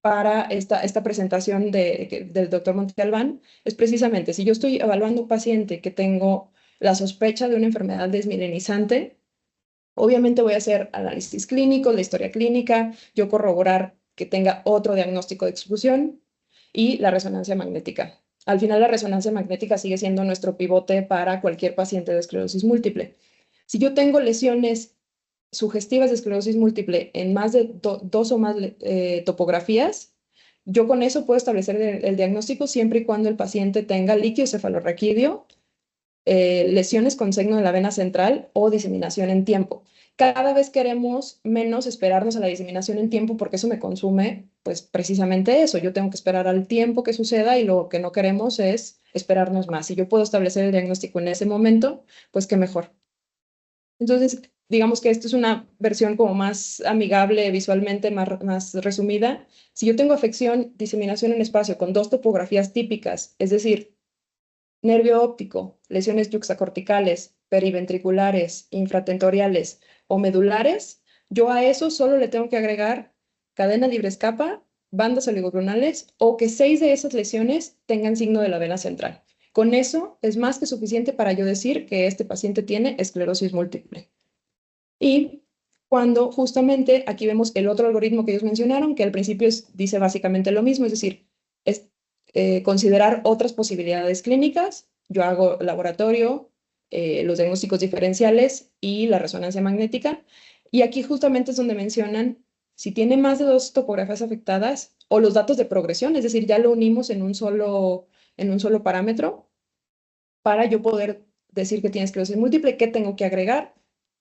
para esta presentación del doctor Montalbán es precisamente, si yo estoy evaluando un paciente que tengo la sospecha de una enfermedad desmilenizante, obviamente voy a hacer análisis clínico, la historia clínica, yo corroborar que tenga otro diagnóstico de exclusión y la resonancia magnética. Al final, la resonancia magnética sigue siendo nuestro pivote para cualquier paciente de esclerosis múltiple. Si yo tengo lesiones sugestivas de esclerosis múltiple en más de 2 o más topografías, yo con eso puedo establecer el diagnóstico siempre y cuando el paciente tenga líquido cefalorraquídeo, lesiones con signo de la vena central o diseminación en tiempo. Cada vez queremos menos esperarnos a la diseminación en tiempo porque eso me consume, pues precisamente eso. Yo tengo que esperar al tiempo que suceda y lo que no queremos es esperarnos más. Si yo puedo establecer el diagnóstico en ese momento, pues qué mejor. Entonces, digamos que esto es una versión como más amigable visualmente, más resumida. Si yo tengo afección, diseminación en espacio con 2 topografías típicas, es decir, nervio óptico, lesiones yuxtacorticales, periventriculares, infratentoriales o medulares, yo a eso solo le tengo que agregar cadena libres capa, bandas oligoclonales o que 6 de esas lesiones tengan signo de la vena central. Con eso es más que suficiente para yo decir que este paciente tiene esclerosis múltiple. Y cuando justamente aquí vemos el otro algoritmo que ellos mencionaron, que al principio dice básicamente lo mismo, es decir, es considerar otras posibilidades clínicas. Yo hago laboratorio, los diagnósticos diferenciales y la resonancia magnética. Y aquí justamente es donde mencionan si tiene más de 2 topografías afectadas o los datos de progresión, es decir, ya lo unimos en un solo parámetro para yo poder decir que tiene esclerosis múltiple, ¿qué tengo que agregar?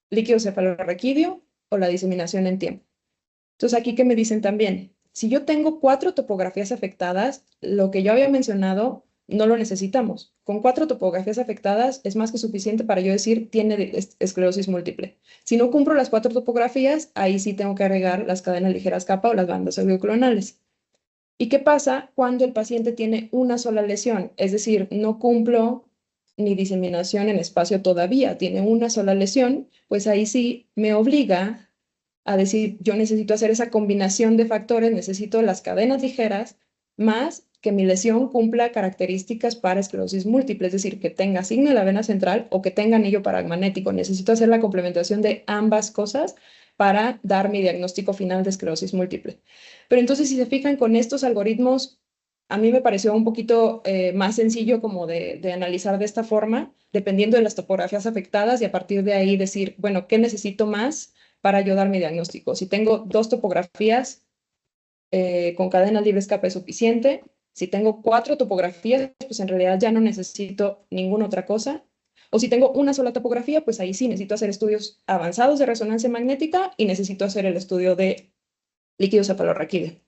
Líquido cefalorraquídeo o la diseminación en tiempo. Entonces, aquí que me dicen también, si yo tengo 4 topografías afectadas, lo que yo había mencionado no lo necesitamos. Con 4 topografías afectadas es más que suficiente para yo decir tiene esclerosis múltiple. Si no cumplo las 4 topografías, ahí sí tengo que agregar las cadenas ligeras kappa o las bandas audioclonales. ¿Y qué pasa cuando el paciente tiene una sola lesión? Es decir, no cumplo ni diseminación en espacio todavía, tiene una sola lesión, pues ahí sí me obliga a decir, yo necesito hacer esa combinación de factores, necesito las cadenas ligeras, más que mi lesión cumpla características para esclerosis múltiple, es decir, que tenga signo de la vena central o que tenga anillo paragmanético. Necesito hacer la complementación de ambas cosas para dar mi diagnóstico final de esclerosis múltiple. Pero entonces, si se fijan con estos algoritmos, a mí me pareció un poquito más sencillo como de analizar de esta forma, dependiendo de las topografías afectadas y a partir de ahí decir, bueno, ¿qué necesito más para yo dar mi diagnóstico? Si tengo 2 topografías con cadenas libres escape es suficiente. Si tengo 4 topografías, pues en realidad ya no necesito ninguna otra cosa. O si tengo una sola topografía, pues ahí sí necesito hacer estudios avanzados de resonancia magnética y necesito hacer el estudio de líquido cefalorraquídeo.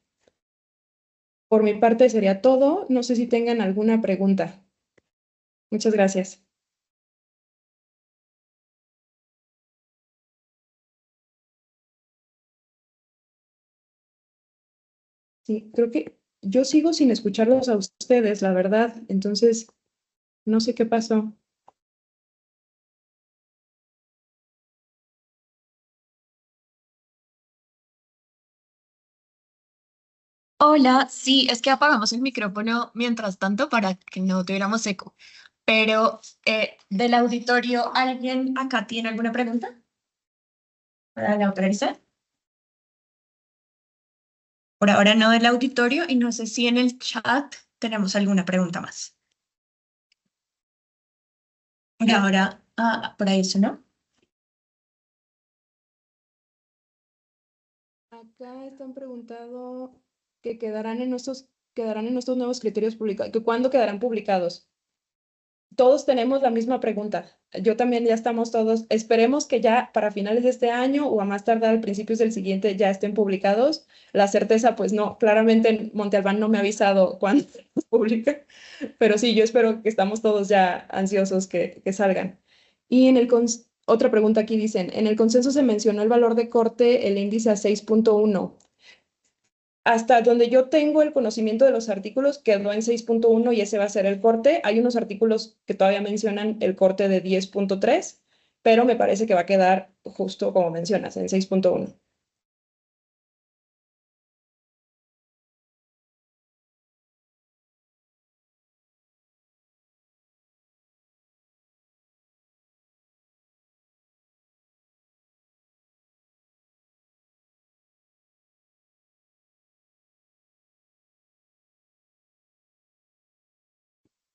Por mi parte sería todo. No sé si tengan alguna pregunta. Muchas gracias. Sí, creo que yo sigo sin escucharlos a ustedes, la verdad. Entonces, no sé qué pasó. Hola, sí, es que apagamos el micrófono mientras tanto para que no tuviéramos eco. Pero del auditorio, ¿alguien acá tiene alguna pregunta para la autorización? Por ahora no del auditorio y no sé si en el chat tenemos alguna pregunta más. Por ahora, por ahí eso, ¿no? Acá están preguntando que quedarán en estos nuevos criterios publicados, que cuándo quedarán publicados. Todos tenemos la misma pregunta. Yo también ya estamos todos, esperemos que ya para finales de este año o a más tardar al principios del siguiente ya estén publicados. La certeza, pues no, claramente Monte Albán no me ha avisado cuándo se publica, pero sí, yo espero que estamos todos ya ansiosos que salgan. Y otra pregunta aquí dicen, en el consenso se mencionó el valor de corte, el índice a 6.1. Hasta donde yo tengo el conocimiento de los artículos, quedó en 6.1 y ese va a ser el corte. Hay unos artículos que todavía mencionan el corte de 10.3, pero me parece que va a quedar justo como mencionas, en 6.1.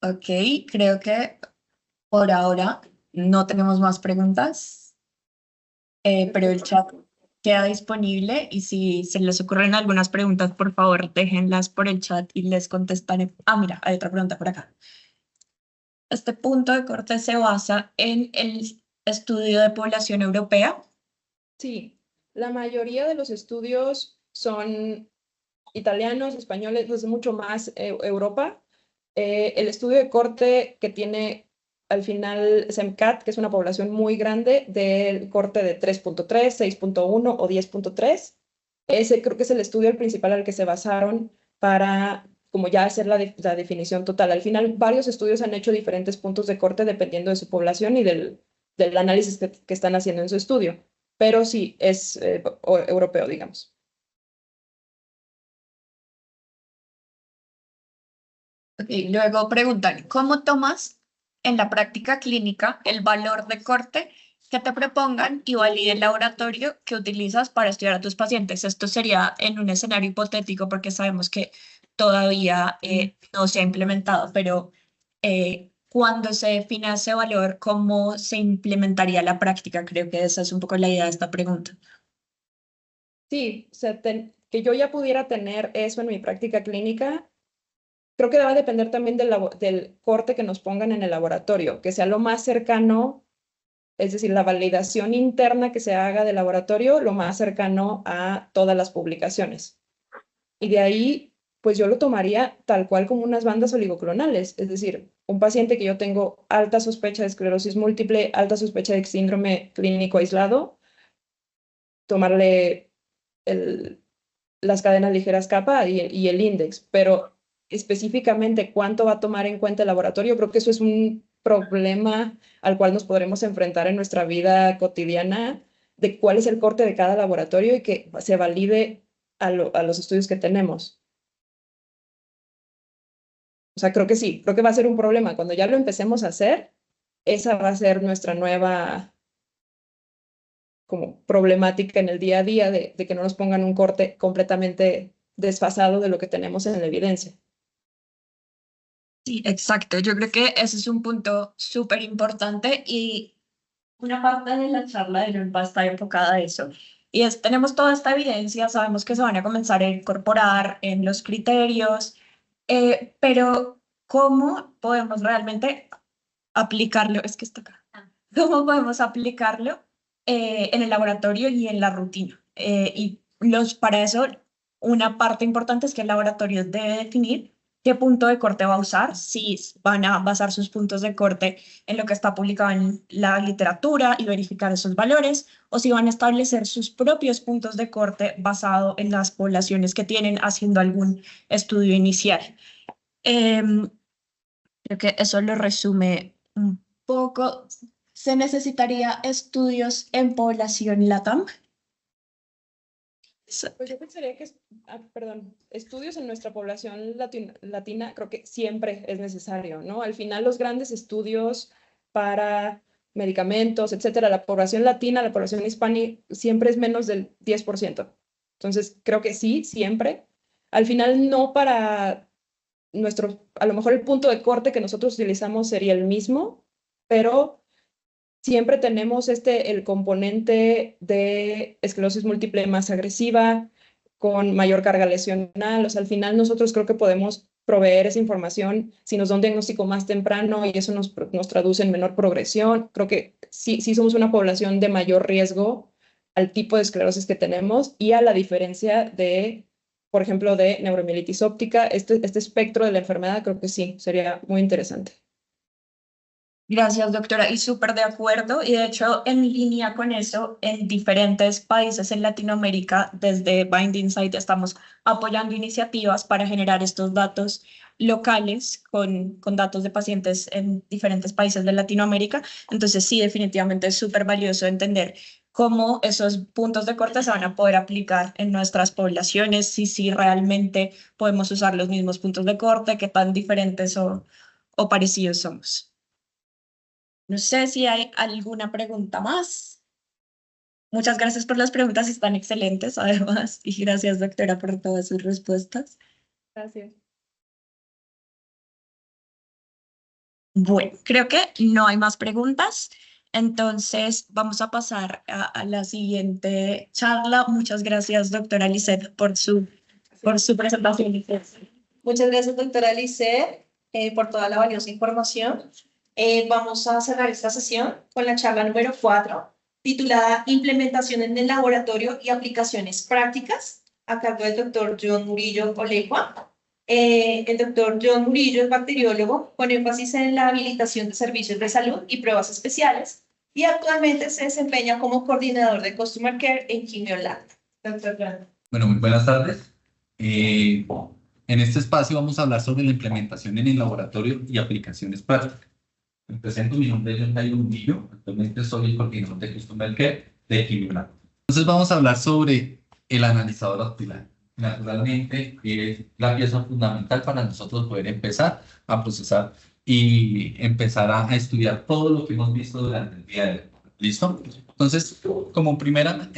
Ok, creo que por ahora no tenemos más preguntas, pero el chat queda disponible y si se les ocurren algunas preguntas, por favor, déjenlas por el chat y les contestaré. Ah, mira, hay otra pregunta por acá. Este punto de corte se basa en el estudio de población europea. Sí, la mayoría de los estudios son italianos, españoles, pues mucho más Europa. El estudio de corte que tiene al final SEMCAT, que es una población muy grande, del corte de 3.3, 6.1 o 10.3. Ese creo que es el estudio principal al que se basaron para como ya hacer la definición total. Al final, varios estudios han hecho diferentes puntos de corte dependiendo de su población y del análisis que están haciendo en su estudio. Pero sí, es europeo, digamos. Ok, luego preguntan, ¿cómo tomas en la práctica clínica el valor de corte que te propongan y valide el laboratorio que utilizas para estudiar a tus pacientes. Esto sería en un escenario hipotético porque sabemos que todavía no se ha implementado, pero cuando se define ese valor, ¿cómo se implementaría la práctica? Creo que esa es un poco la idea de esta pregunta. Sí, o sea, que yo ya pudiera tener eso en mi práctica clínica, creo que va a depender también del corte que nos pongan en el laboratorio, que sea lo más cercano, es decir, la validación interna que se haga del laboratorio, lo más cercano a todas las publicaciones. Y de ahí, pues yo lo tomaría tal cual como unas bandas oligoclonales, es decir, un paciente que yo tengo alta sospecha de esclerosis múltiple, alta sospecha de síndrome clínico aislado, tomarle las cadenas ligeras kappa y el index, pero específicamente cuánto va a tomar en cuenta el laboratorio, creo que eso es un problema al cual nos podremos enfrentar en nuestra vida cotidiana, de cuál es el corte de cada laboratorio y que se valide a los estudios que tenemos. O sea, creo que sí, creo que va a ser un problema. Cuando ya lo empecemos a hacer, esa va a ser nuestra nueva como problemática en el día a día de que no nos pongan un corte completamente desfasado de lo que tenemos en la evidencia. Sí, exacto. Yo creo que ese es un punto súper importante y una parte de la charla de hoy va a estar enfocada a eso. Y es, tenemos toda esta evidencia, sabemos que se van a comenzar a incorporar en los criterios, pero ¿cómo podemos realmente aplicarlo? Es que está acá. ¿Cómo podemos aplicarlo en el laboratorio y en la rutina? Para eso, una parte importante es que el laboratorio debe definir qué punto de corte va a usar, si van a basar sus puntos de corte en lo que está publicado en la literatura y verificar esos valores, o si van a establecer sus propios puntos de corte basado en las poblaciones que tienen haciendo algún estudio inicial. Creo que eso lo resume un poco. ¿Se necesitaría estudios en población LATAM? Pues yo pensaría que, perdón, estudios en nuestra población latina creo que siempre es necesario, ¿no? Al final los grandes estudios para medicamentos, etcétera, la población latina, la población hispánica siempre es menos del 10%. Entonces creo que sí, siempre. Al final no para a lo mejor el punto de corte que nosotros utilizamos sería el mismo, pero siempre tenemos el componente de esclerosis múltiple más agresiva, con mayor carga lesional. O sea, al final nosotros creo que podemos proveer esa información si nos da un diagnóstico más temprano y eso nos traduce en menor progresión. Creo que sí somos una población de mayor riesgo al tipo de esclerosis que tenemos y a la diferencia de, por ejemplo, de neuromielitis óptica. Este espectro de la enfermedad creo que sí, sería muy interesante. Gracias, doctora. Y súper de acuerdo. Y de hecho, en línea con eso, en diferentes países en Latinoamérica, desde Binding Site, estamos apoyando iniciativas para generar estos datos locales con datos de pacientes en diferentes países de Latinoamérica. Entonces, sí, definitivamente es súper valioso entender cómo esos puntos de corte se van a poder aplicar en nuestras poblaciones, si realmente podemos usar los mismos puntos de corte, qué tan diferentes o parecidos somos. No sé si hay alguna pregunta más. Muchas gracias por las preguntas, están excelentes además. Y gracias, doctora, por todas sus respuestas. Gracias. Bueno, creo que no hay más preguntas. Entonces, vamos a pasar a la siguiente charla. Muchas gracias, doctora Lisset, por su presentación. Muchas gracias, doctora Lisset, por toda la valiosa información. Vamos a cerrar esta sesión con la charla número 4, titulada Implementación en el laboratorio y aplicaciones prácticas, a cargo del doctor John Murillo Olegua. El doctor John Murillo es bacteriólogo con énfasis en la habilitación de servicios de salud y pruebas especiales y actualmente se desempeña como coordinador de Customer Care en Quimiolab. Doctor John. Bueno, muy buenas tardes. En este espacio vamos a hablar sobre la implementación en el laboratorio y aplicaciones prácticas. Me presento, mi nombre es John Jairo Murillo, actualmente soy el coordinador de Customer Care de Quimiolab. Entonces vamos a hablar sobre el analizador dactilar. Naturalmente es la pieza fundamental para nosotros poder empezar a procesar y empezar a estudiar todo lo que hemos visto durante el día de hoy. ¿Listo? Entonces, como primera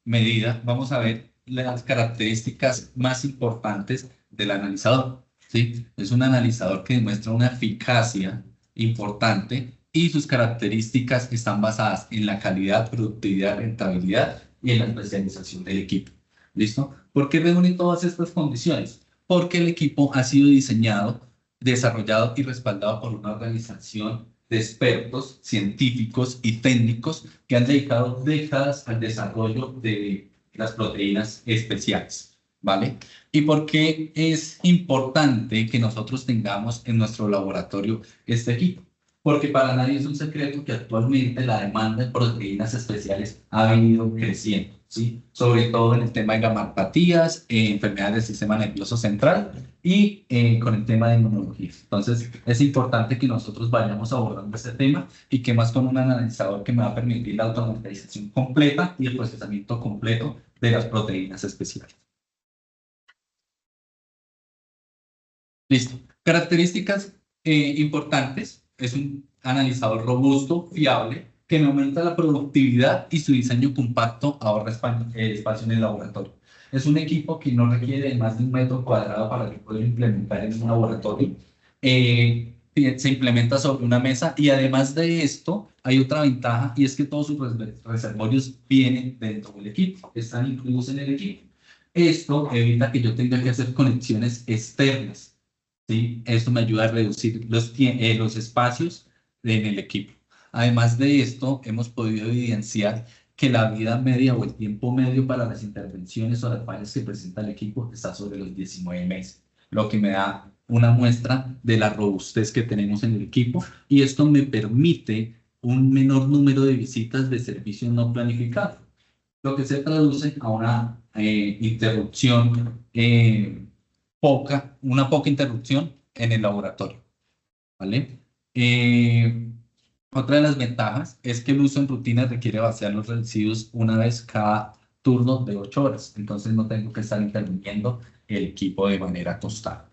medida, vamos a ver las características más importantes del analizador. ¿Sí? Es un analizador que demuestra una eficacia importante y sus características están basadas en la calidad, productividad, rentabilidad y en la especialización del equipo. ¿Listo? ¿Por qué reúne todas estas condiciones? Porque el equipo ha sido diseñado, desarrollado y respaldado por una organización de expertos, científicos y técnicos que han dedicado décadas al desarrollo de las proteínas especiales, ¿vale? ¿Y por qué es importante que nosotros tengamos en nuestro laboratorio este equipo? Porque para nadie es un secreto que actualmente la demanda de proteínas especiales ha venido creciendo, ¿sí? Sobre todo en el tema de gammatopatías, enfermedades del sistema nervioso central y con el tema de inmunología. Entonces, es importante que nosotros vayamos abordando este tema y que más con un analizador que me va a permitir la automatización completa y el procesamiento completo de las proteínas especiales. Listo. Características importantes. Es un analizador robusto, fiable, que me aumenta la productividad y su diseño compacto ahorra espacio en el laboratorio. Es un equipo que no requiere más de 1 metro cuadrado para que pueda implementar en un laboratorio. Se implementa sobre una mesa y además de esto hay otra ventaja y es que todos sus reservorios vienen dentro del equipo, están incluidos en el equipo. Esto evita que yo tenga que hacer conexiones externas. ¿Sí? Esto me ayuda a reducir los espacios en el equipo. Además de esto, hemos podido evidenciar que la vida media o el tiempo medio para las intervenciones o las fallas que presenta el equipo está sobre los 19 meses, lo que me da una muestra de la robustez que tenemos en el equipo y esto me permite un menor número de visitas de servicio no planificado, lo que se traduce a una interrupción una poca interrupción en el laboratorio, ¿vale? Otra de las ventajas es que el uso en rutina requiere vaciar los residuos una vez cada turno de 8 horas, entonces no tengo que estar interviniendo el equipo de manera constante.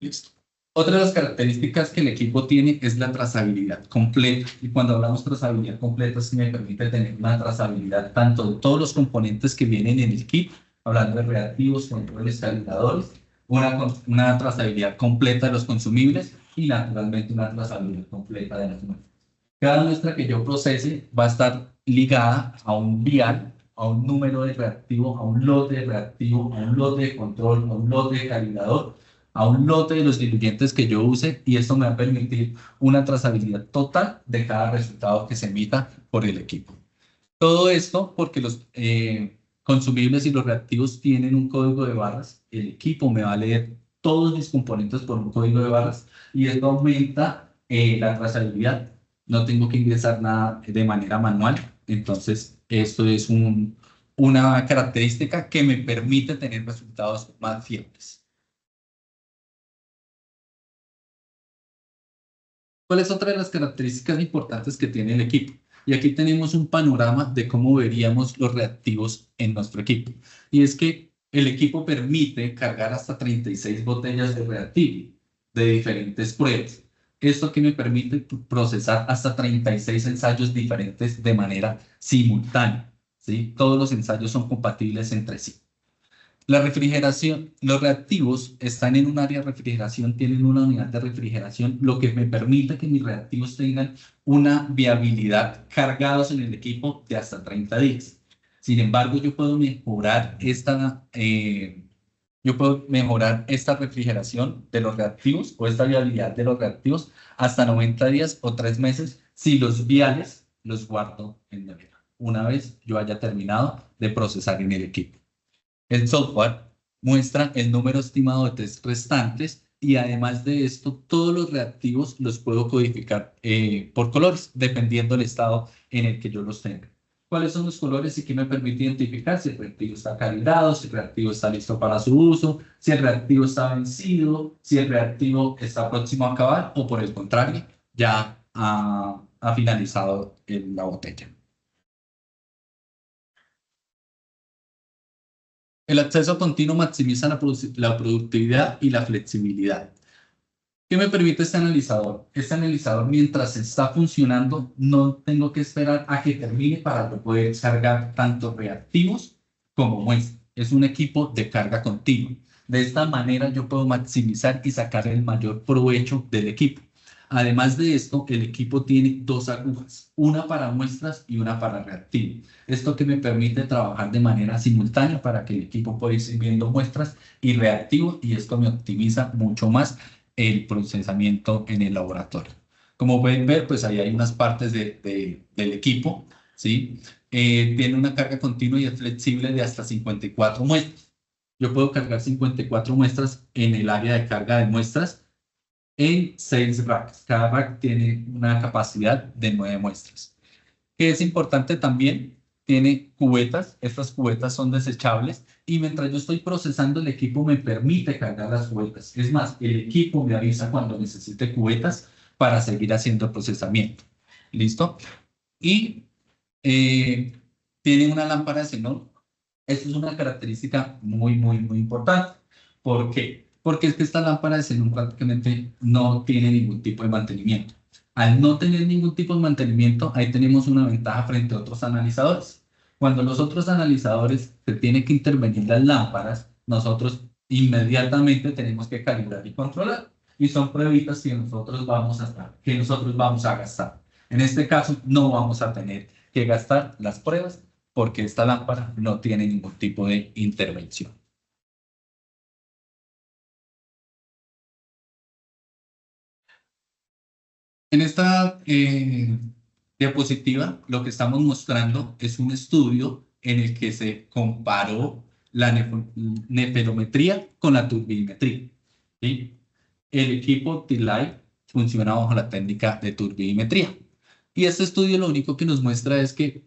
Listo. Otra de las características que el equipo tiene es la trazabilidad completa. Y cuando hablamos de trazabilidad completa, es que me permite tener una trazabilidad tanto de todos los componentes que vienen en el kit, hablando de reactivos, controles, calibradores, una trazabilidad completa de los consumibles y naturalmente una trazabilidad completa de las muestras. Cada muestra que yo procese va a estar ligada a un vial, a un número de reactivo, a un lote de reactivo, a un lote de control, a un lote de calibrador, a un lote de los diluyentes que yo use y esto me va a permitir una trazabilidad total de cada resultado que se emita por el equipo. Todo esto porque los consumibles y los reactivos tienen un código de barras. El equipo me va a leer todos mis componentes por un código de barras y esto aumenta la trazabilidad. No tengo que ingresar nada de manera manual. Entonces, esto es una característica que me permite tener resultados más fiables. ¿Cuál es otra de las características importantes que tiene el equipo? Y aquí tenemos un panorama de cómo veríamos los reactivos en nuestro equipo. Y es que el equipo permite cargar hasta 36 botellas de reactivo de diferentes pruebas. Esto que me permite procesar hasta 36 ensayos diferentes de manera simultánea, ¿sí? Todos los ensayos son compatibles entre sí. La refrigeración, los reactivos están en un área de refrigeración, tienen una unidad de refrigeración, lo que me permite que mis reactivos tengan una viabilidad cargados en el equipo de hasta 30 días. Sin embargo, yo puedo mejorar esta refrigeración de los reactivos o esta viabilidad de los reactivos hasta 90 días o 3 meses si los viales los guardo en nevera, una vez yo haya terminado de procesar en el equipo. El software muestra el número estimado de test restantes y además de esto, todos los reactivos los puedo codificar por colores, dependiendo del estado en el que yo los tenga. ¿Cuáles son los colores y qué me permite identificar si el reactivo está calibrado, si el reactivo está listo para su uso, si el reactivo está vencido, si el reactivo está próximo a acabar o por el contrario, ya ha finalizado la botella? El acceso continuo maximiza la productividad y la flexibilidad. ¿Qué me permite este analizador? Este analizador, mientras está funcionando, no tengo que esperar a que termine para yo poder cargar tanto reactivos como muestras. Es un equipo de carga continua. De esta manera yo puedo maximizar y sacar el mayor provecho del equipo. Además de esto, el equipo tiene dos agujas, una para muestras y una para reactivos. Esto que me permite trabajar de manera simultánea para que el equipo pueda ir sirviendo muestras y reactivos, y esto me optimiza mucho más el procesamiento en el laboratorio. Como pueden ver, pues ahí hay unas partes del equipo, ¿sí? Tiene una carga continua y es flexible de hasta 54 muestras. Yo puedo cargar 54 muestras en el área de carga de muestras en 6 racks. Cada rack tiene una capacidad de 9 muestras. Que es importante también, tiene cubetas. Estas cubetas son desechables y mientras yo estoy procesando, el equipo me permite cargar las cubetas. Es más, el equipo me avisa cuando necesite cubetas para seguir haciendo procesamiento. ¿Listo? Y tiene una lámpara de xenón. Esto es una característica muy importante. ¿Por qué? Porque es que esta lámpara de xenón prácticamente no tiene ningún tipo de mantenimiento. Al no tener ningún tipo de mantenimiento, ahí tenemos una ventaja frente a otros analizadores. Cuando los otros analizadores se tienen que intervenir las lámparas, nosotros inmediatamente tenemos que calibrar y controlar. Y son pruebitas que nosotros vamos a gastar. En este caso, no vamos a tener que gastar las pruebas porque esta lámpara no tiene ningún tipo de intervención. En esta diapositiva, lo que estamos mostrando es un estudio en el que se comparó la nefelometría con la turbidimetría, ¿sí? El equipo T-Light funciona bajo la técnica de turbidimetría. Y este estudio lo único que nos muestra es que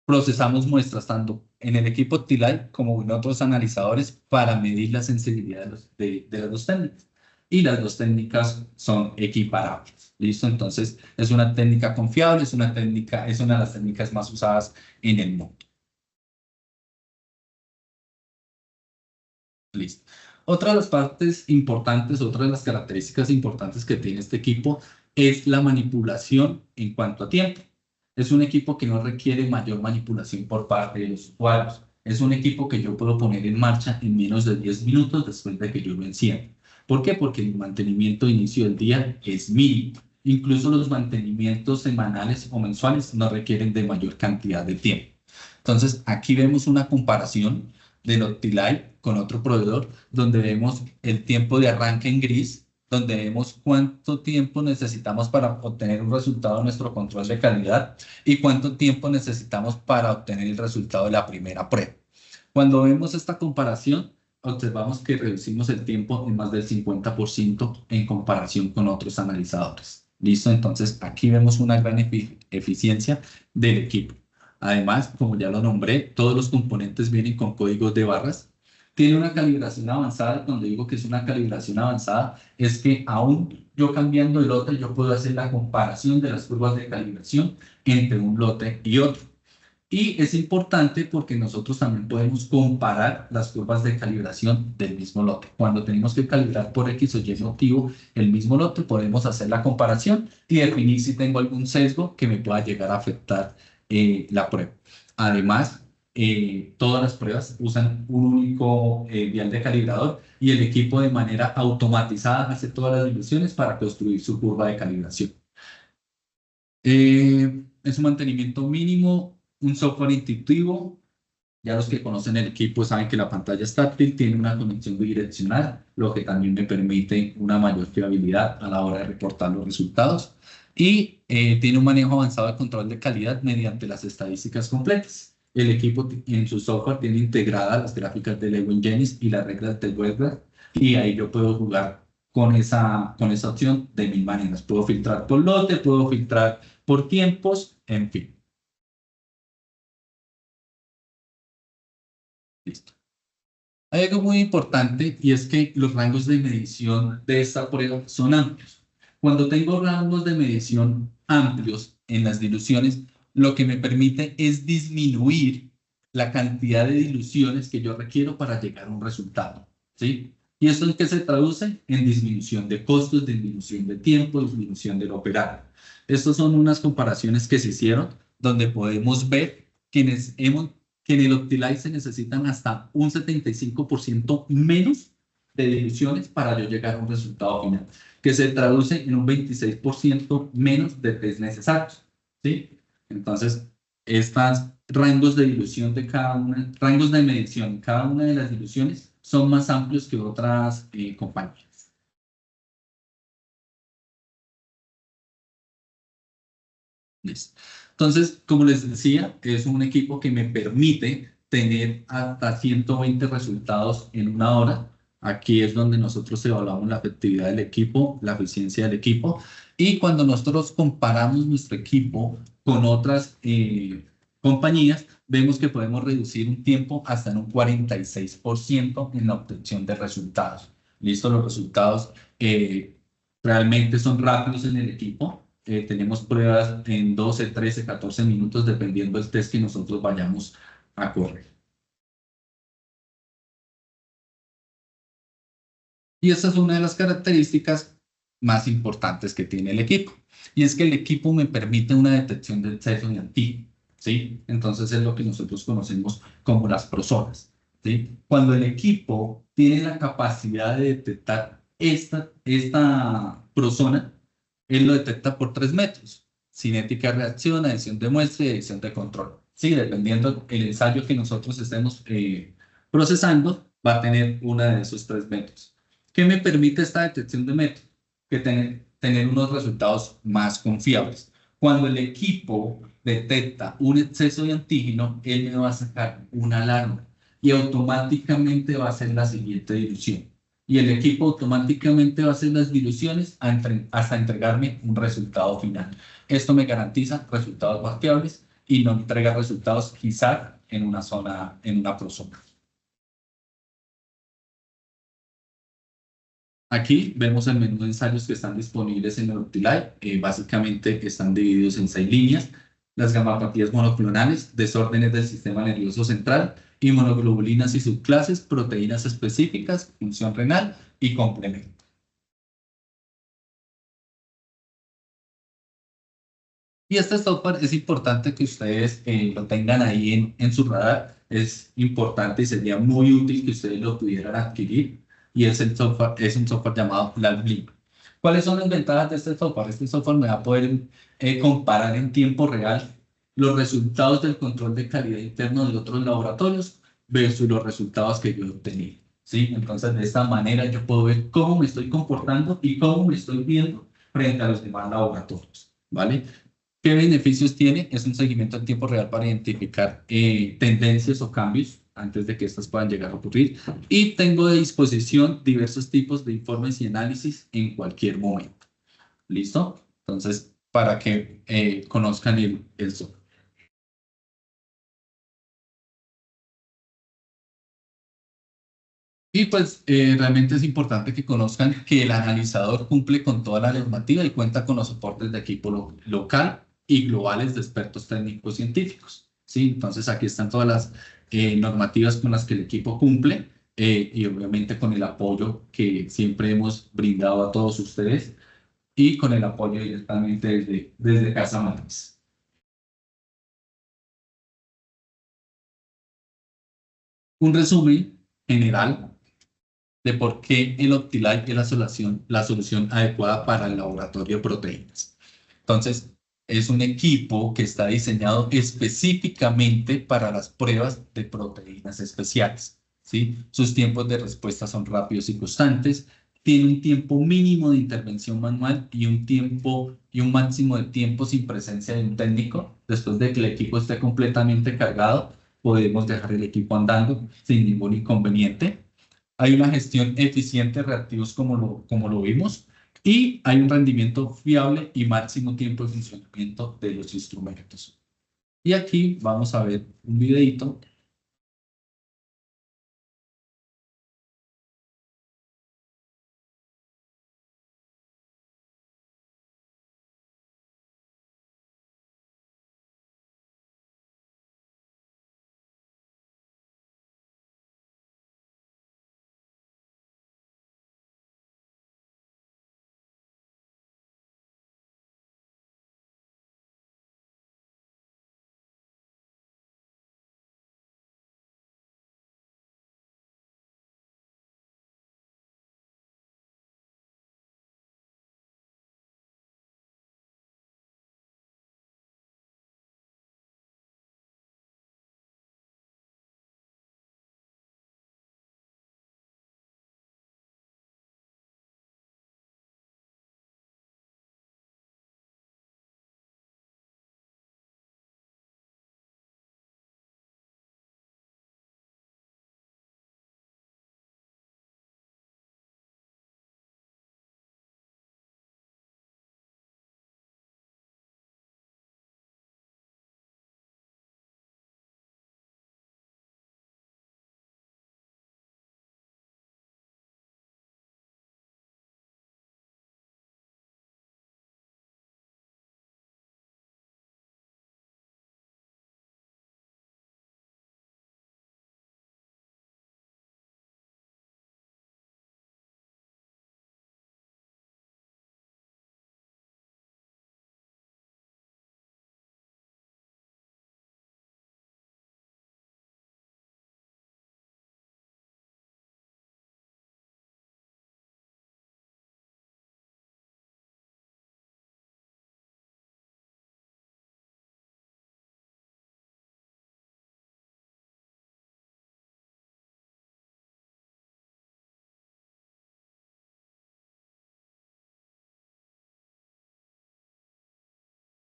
procesamos muestras tanto en el equipo T-Light como en otros analizadores para medir la sensibilidad de las dos técnicas. Y las dos técnicas son equiparables. ¿Listo? Entonces, es una técnica confiable, es una de las técnicas más usadas en el mundo. Listo. Otra de las partes importantes, otra de las características importantes que tiene este equipo es la manipulación en cuanto a tiempo. Es un equipo que no requiere mayor manipulación por parte de los usuarios. Es un equipo que yo puedo poner en marcha en menos de 10 minutos después de que yo lo encienda. ¿Por qué? Porque el mantenimiento de inicio del día es mínimo. Incluso los mantenimientos semanales o mensuales no requieren de mayor cantidad de tiempo. Entonces, aquí vemos una comparación del Optilight con otro proveedor, donde vemos el tiempo de arranque en gris, donde vemos cuánto tiempo necesitamos para obtener un resultado de nuestro control de calidad y cuánto tiempo necesitamos para obtener el resultado de la primera prueba. Cuando vemos esta comparación, observamos que reducimos el tiempo en más del 50% en comparación con otros analizadores. ¿Listo? Entonces, aquí vemos una gran eficiencia del equipo. Además, como ya lo nombré, todos los componentes vienen con códigos de barras. Tiene una calibración avanzada. Cuando digo que es una calibración avanzada, es que aún yo cambiando el lote, yo puedo hacer la comparación de las curvas de calibración entre un lote y otro. Y es importante porque nosotros también podemos comparar las curvas de calibración del mismo lote. Cuando tenemos que calibrar por X o Y motivo el mismo lote, podemos hacer la comparación y definir si tengo algún sesgo que me pueda llegar a afectar la prueba. Además, todas las pruebas usan un único dial de calibrador y el equipo de manera automatizada hace todas las divisiones para construir su curva de calibración. Es un mantenimiento mínimo, un software intuitivo. Ya los que conocen el equipo saben que la pantalla es táctil, tiene una conexión bidireccional, lo que también me permite una mayor fiabilidad a la hora de reportar los resultados. Y tiene un manejo avanzado de control de calidad mediante las estadísticas completas. El equipo en su software tiene integradas las gráficas de Lego Genesis y las reglas del WebGraph, y ahí yo puedo jugar con esa opción de mil maneras. Puedo filtrar por lote, puedo filtrar por tiempos, en fin. Listo. Hay algo muy importante y es que los rangos de medición de esta prueba son amplios. Cuando tengo rangos de medición amplios en las diluciones, lo que me permite es disminuir la cantidad de diluciones que yo requiero para llegar a un resultado, ¿sí? ¿Y esto en qué se traduce? En disminución de costos, disminución de tiempo, disminución del operado. Estas son unas comparaciones que se hicieron donde podemos ver que en el Optilife se necesitan hasta un 75% menos de diluciones para yo llegar a un resultado final, que se traduce en un 26% menos de test necesarios, ¿sí? Entonces, estos rangos de dilución de cada una, rangos de medición de cada una de las diluciones son más amplios que otras compañías. Listo. Entonces, como les decía, es un equipo que me permite tener hasta 120 resultados en una hora. Aquí es donde nosotros evaluamos la efectividad del equipo, la eficiencia del equipo. Y cuando nosotros comparamos nuestro equipo con otras compañías, vemos que podemos reducir un tiempo hasta en un 46% en la obtención de resultados. Listo, los resultados realmente son rápidos en el equipo. Tenemos pruebas en 12, 13, 14 minutos, dependiendo del test que nosotros vayamos a correr. Y esta es una de las características más importantes que tiene el equipo. Y es que el equipo me permite una detección de exceso de antígeno, ¿sí? Entonces es lo que nosotros conocemos como las prozonas, ¿sí? Cuando el equipo tiene la capacidad de detectar esta prozona, él lo detecta por 3 métodos: cinética de reacción, adición de muestra y adición de control. Sí, dependiendo del ensayo que nosotros estemos procesando, va a tener una de esos 3 métodos. ¿Qué me permite esta detección de método? Que tener unos resultados más confiables. Cuando el equipo detecta un exceso de antígeno, él me va a sacar una alarma y automáticamente va a hacer la siguiente dilución. Y el equipo automáticamente va a hacer las diluciones hasta entregarme un resultado final. Esto me garantiza resultados más fiables y no entrega resultados quizá en una zona, en una prozona. Aquí vemos el menú de ensayos que están disponibles en el Optilife. Básicamente están divididos en 6 líneas: las gamopatías monoclonales, desórdenes del sistema nervioso central, inmunoglobulinas y subclases, proteínas específicas, función renal y complemento. Y este software es importante que ustedes lo tengan ahí en su radar. Es importante y sería muy útil que ustedes lo pudieran adquirir. Y es un software llamado LabLink. ¿Cuáles son las ventajas de este software? Este software me va a poder comparar en tiempo real los resultados del control de calidad interno de otros laboratorios versus los resultados que yo he obtenido, ¿sí? Entonces, de esta manera yo puedo ver cómo me estoy comportando y cómo me estoy viendo frente a los demás laboratorios, ¿vale? ¿Qué beneficios tiene? Es un seguimiento en tiempo real para identificar tendencias o cambios antes de que estas puedan llegar a ocurrir. Y tengo a disposición diversos tipos de informes y análisis en cualquier momento. ¿Listo? Entonces, para que conozcan el software. Y pues realmente es importante que conozcan que el analizador cumple con toda la normativa y cuenta con los soportes de equipo local y globales de expertos técnicos científicos, ¿sí? Entonces aquí están todas las normativas con las que el equipo cumple y obviamente con el apoyo que siempre hemos brindado a todos ustedes y con el apoyo directamente desde Casa Matriz. Un resumen general de por qué el Optilife es la solución adecuada para el laboratorio de proteínas. Entonces, es un equipo que está diseñado específicamente para las pruebas de proteínas especiales, ¿sí? Sus tiempos de respuesta son rápidos y constantes, tiene un tiempo mínimo de intervención manual y un máximo de tiempo sin presencia de un técnico. Después de que el equipo esté completamente cargado, podemos dejar el equipo andando sin ningún inconveniente. Hay una gestión eficiente de reactivos como lo vimos y hay un rendimiento fiable y máximo tiempo de funcionamiento de los instrumentos. Y aquí vamos a ver un videito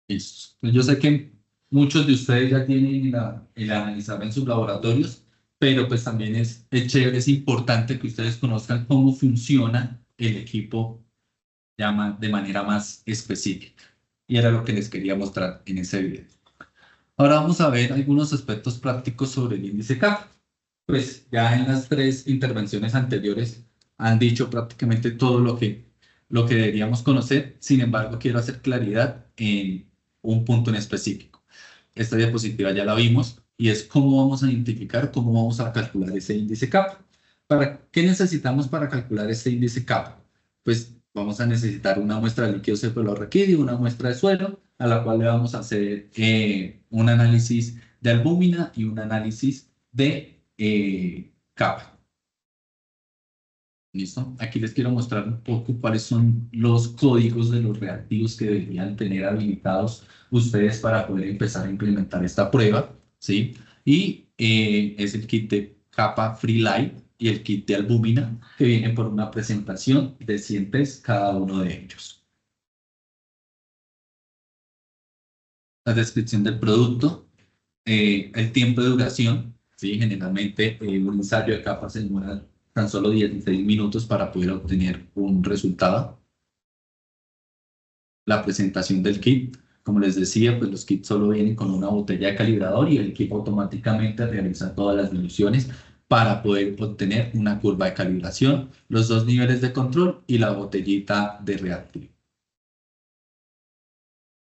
Listo. Pues yo sé que muchos de ustedes ya tienen el analizar en sus laboratorios, pero pues también es chévere, es importante que ustedes conozcan cómo funciona el equipo de manera más específica. Y era lo que les quería mostrar en ese video. Ahora vamos a ver algunos aspectos prácticos sobre el índice CAP. Pues ya en las 3 intervenciones anteriores han dicho prácticamente todo lo que deberíamos conocer. Sin embargo, quiero hacer claridad en un punto en específico. Esta diapositiva ya la vimos y es cómo vamos a identificar, cómo vamos a calcular ese índice CAP. ¿Qué necesitamos para calcular este índice CAP? Pues vamos a necesitar una muestra de líquido cefalorraquídeo y una muestra de suelo, a la cual le vamos a hacer un análisis de albúmina y un análisis de CAP. ¿Listo? Aquí les quiero mostrar un poco cuáles son los códigos de los reactivos que deberían tener habilitados ustedes para poder empezar a implementar esta prueba, ¿sí? Y es el kit de capa Free Light y el kit de albúmina, que vienen por una presentación de 100 test cada uno de ellos. La descripción del producto, el tiempo de duración, ¿sí? Generalmente un ensayo de capa se demora tan solo 16 minutos para poder obtener un resultado. La presentación del kit, como les decía, pues los kits solo vienen con una botella de calibrador y el equipo automáticamente realiza todas las diluciones para poder obtener una curva de calibración, los 2 niveles de control y la botellita de reactivo.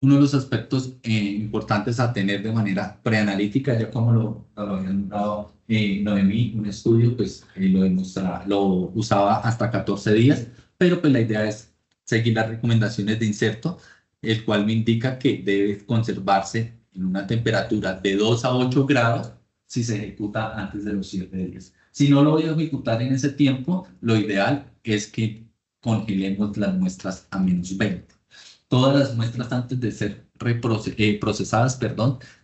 Uno de los aspectos importantes a tener de manera preanalítica, ya como lo había nombrado Noemí, un estudio, pues lo usaba hasta 14 días, pero pues la idea es seguir las recomendaciones de inserto, el cual me indica que debe conservarse en una temperatura de 2 a 8 grados si se ejecuta antes de los 7 días. Si no lo voy a ejecutar en ese tiempo, lo ideal es que congelemos las muestras a -20. Todas las muestras antes de ser procesadas,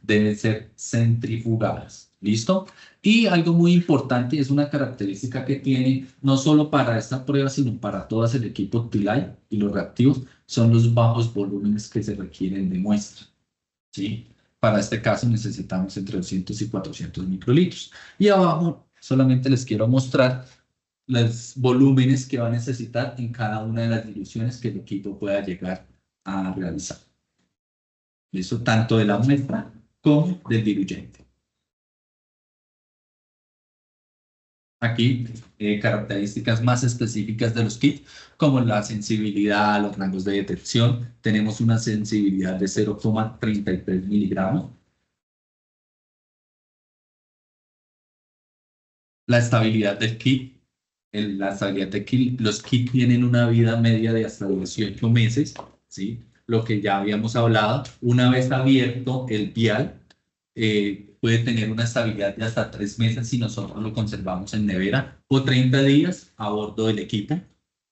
deben ser centrifugadas. ¿Listo? Y algo muy importante, es una característica que tiene no solo para esta prueba, sino para todas el equipo TILAI y los reactivos, son los bajos volúmenes que se requieren de muestra. ¿Sí? Para este caso necesitamos entre 200 y 400 microlitros. Y abajo solamente les quiero mostrar los volúmenes que va a necesitar en cada una de las diluciones que el equipo pueda llegar a realizar. Eso tanto de la muestra como del diluyente. Aquí, características más específicas de los kits, como la sensibilidad, los rangos de detección. Tenemos una sensibilidad de 0,33 miligramos. La estabilidad del kit. Los kits tienen una vida media de hasta 18 meses, ¿sí? Lo que ya habíamos hablado, una vez abierto el vial, puede tener una estabilidad de hasta 3 meses si nosotros lo conservamos en nevera, o 30 días a bordo del equipo,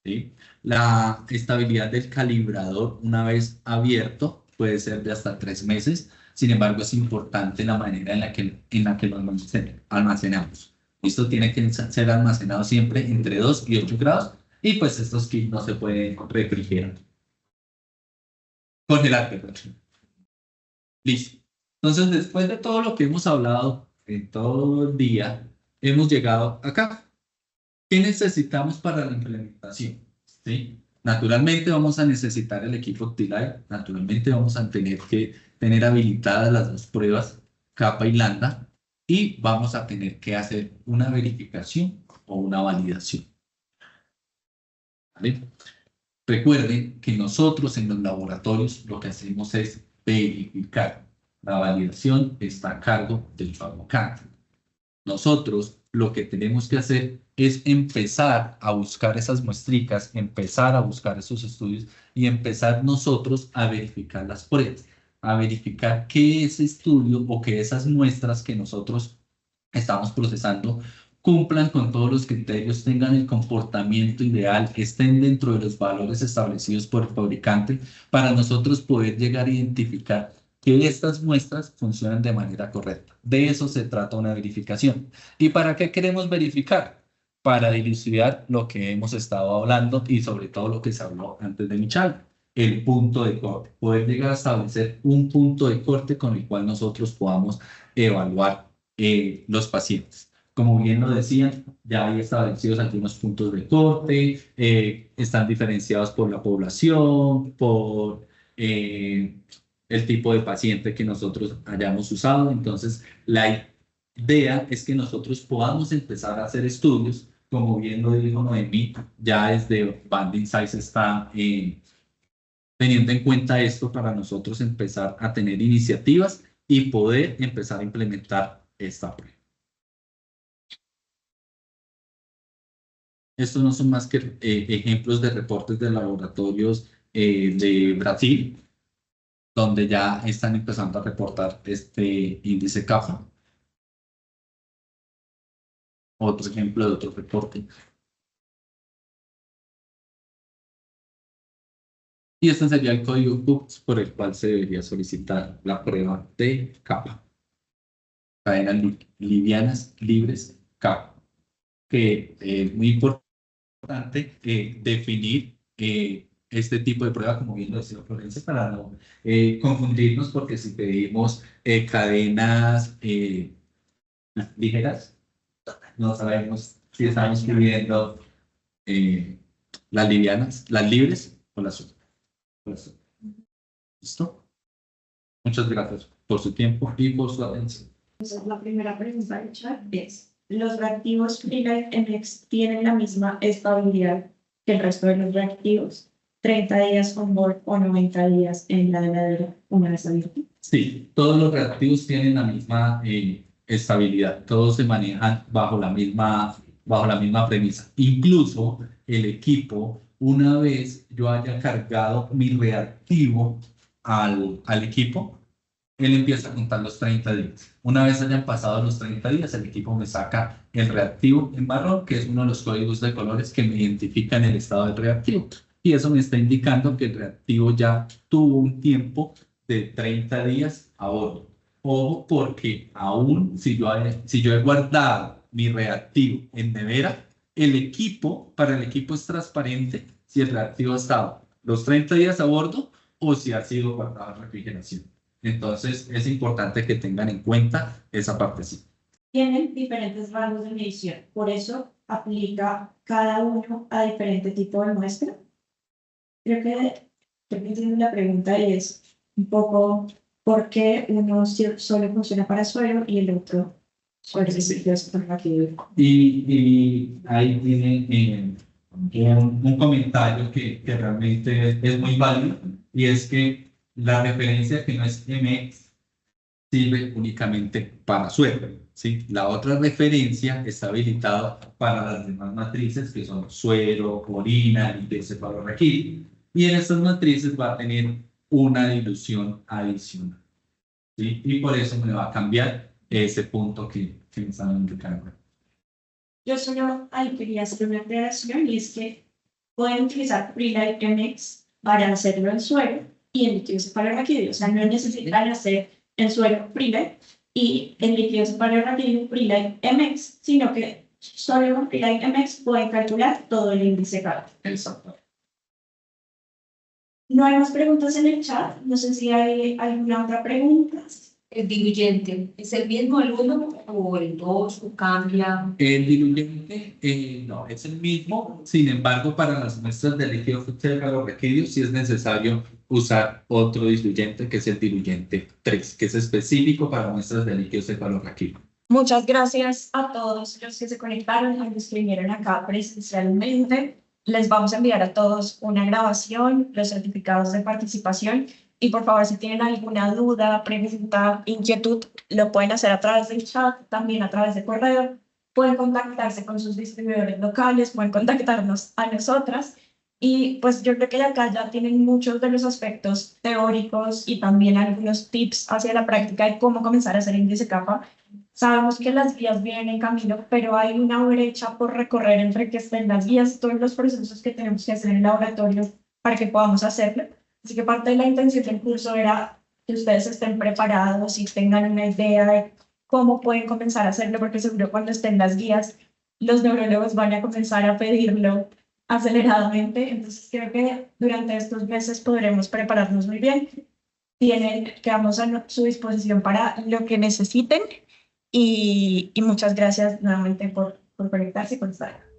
¿sí? La estabilidad del calibrador, una vez abierto, puede ser de hasta 3 meses. Sin embargo, es importante la manera en la que lo almacenamos. Esto tiene que ser almacenado siempre entre 2 y 8 grados, y pues estos kits no se pueden refrigerar. Congelar, perdón. Listo. Entonces, después de todo lo que hemos hablado en todo el día, hemos llegado acá. ¿Qué necesitamos para la implementación? ¿Sí? Naturalmente vamos a necesitar el equipo TILAI. Naturalmente vamos a tener que tener habilitadas las 2 pruebas, capa y lambda, y vamos a tener que hacer una verificación o una validación. ¿Vale? Recuerden que nosotros en los laboratorios lo que hacemos es verificar. La validación está a cargo del fabricante. Nosotros lo que tenemos que hacer es empezar a buscar esas muestricas, empezar a buscar esos estudios y empezar nosotros a verificar las pruebas, a verificar que ese estudio o que esas muestras que nosotros estamos procesando cumplan con todos los criterios, tengan el comportamiento ideal, estén dentro de los valores establecidos por el fabricante, para nosotros poder llegar a identificar que estas muestras funcionan de manera correcta. De eso se trata una verificación. ¿Y para qué queremos verificar? Para dilucidar lo que hemos estado hablando y sobre todo lo que se habló antes de mi charla. el punto de corte, poder llegar a establecer un punto de corte con el cual nosotros podamos evaluar los pacientes. Como bien lo decían, ya hay establecidos algunos puntos de corte, están diferenciados por la población, por el tipo de paciente que nosotros hayamos usado. Entonces, la idea es que nosotros podamos empezar a hacer estudios, como bien lo dijo Noemí, ya desde Banding Size está teniendo en cuenta esto para nosotros empezar a tener iniciativas y poder empezar a implementar esta prueba. Estos no son más que ejemplos de reportes de laboratorios de Brasil, donde ya están empezando a reportar este índice CAPA. Otro ejemplo de otro reporte. Y este sería el código CUPS por el cual se debería solicitar la prueba de CAPA. Cadenas livianas, libres, CAPA. Que es muy importante definir este tipo de prueba, como bien lo decía Florencia, para no confundirnos, porque si pedimos cadenas ligeras, no sabemos si estamos pidiendo las livianas, las libres o las otras. ¿Listo? Muchas gracias por su tiempo y por su atención. Entonces, la primera pregunta del chat es, ¿los reactivos Freelite MX tienen la misma estabilidad que el resto de los reactivos? 30 días on board o 90 días en la heladera una vez abierto. Sí, todos los reactivos tienen la misma estabilidad, todos se manejan bajo la misma premisa. Incluso el equipo, una vez yo haya cargado mi reactivo al equipo, él empieza a contar los 30 días. Una vez hayan pasado los 30 días, el equipo me saca el reactivo en marrón, que es uno de los códigos de colores que me identifican el estado del reactivo. Y eso me está indicando que el reactivo ya tuvo un tiempo de 30 días a bordo. Ojo, porque aún si yo he guardado mi reactivo en nevera, para el equipo es transparente si el reactivo ha estado los 30 días a bordo o si ha sido guardado en refrigeración. Entonces, es importante que tengan en cuenta esa partecita. Tienen diferentes rangos de medición, por eso aplica cada uno a diferente tipo de muestra. Creo que entiendo la pregunta y es un poco por qué uno solo funciona para suelo y el otro solo es para reactivo. Y ahí tiene un comentario que realmente es muy válido, y es que la referencia que no es MX sirve únicamente para suero, ¿sí? La otra referencia está habilitada para las demás matrices, que son suero, orina, líquido cefalorraquídeo. Y en estas matrices va a tener una dilución adicional, ¿sí? Y por eso me va a cambiar ese punto que me están indicando. Yo solo ahí quería hacer una aclaración, y es que pueden utilizar Freelite MX para hacerlo en suero y en líquido cefalorraquídeo. O sea, no necesitan hacer en suero Freelite y en líquido cefalorraquídeo Freelite MX, sino que solo con Freelite MX pueden calcular todo el índice CAPA del software. No hay más preguntas en el chat. No sé si hay alguna otra pregunta. El diluyente, ¿es el mismo el 1 o el 2 o cambia? El diluyente no, es el mismo. Sin embargo, para las muestras de líquido cefalorraquídeo sí es necesario usar otro diluyente, que es el diluyente 3, que es específico para muestras de líquido cefalorraquídeo. Muchas gracias a todos los que se conectaron, a los que vinieron acá presencialmente. Les vamos a enviar a todos una grabación, los certificados de participación. Y por favor, si tienen alguna duda, pregunta, inquietud, lo pueden hacer a través del chat, también a través de correo. Pueden contactarse con sus distribuidores locales, pueden contactarnos a nosotras. Y pues yo creo que acá ya tienen muchos de los aspectos teóricos y también algunos tips hacia la práctica de cómo comenzar a hacer índice CAPA. Sabemos que las guías vienen en camino, pero hay una brecha por recorrer entre que estén las guías y todos los procesos que tenemos que hacer en el laboratorio para que podamos hacerlo. Así que parte de la intención del curso era que ustedes estén preparados y tengan una idea de cómo pueden comenzar a hacerlo, porque seguro cuando estén las guías, los neurólogos van a comenzar a pedirlo aceleradamente, entonces creo que durante estos meses podremos prepararnos muy bien. Quedamos a su disposición para lo que necesiten y muchas gracias nuevamente por conectarse y por estar.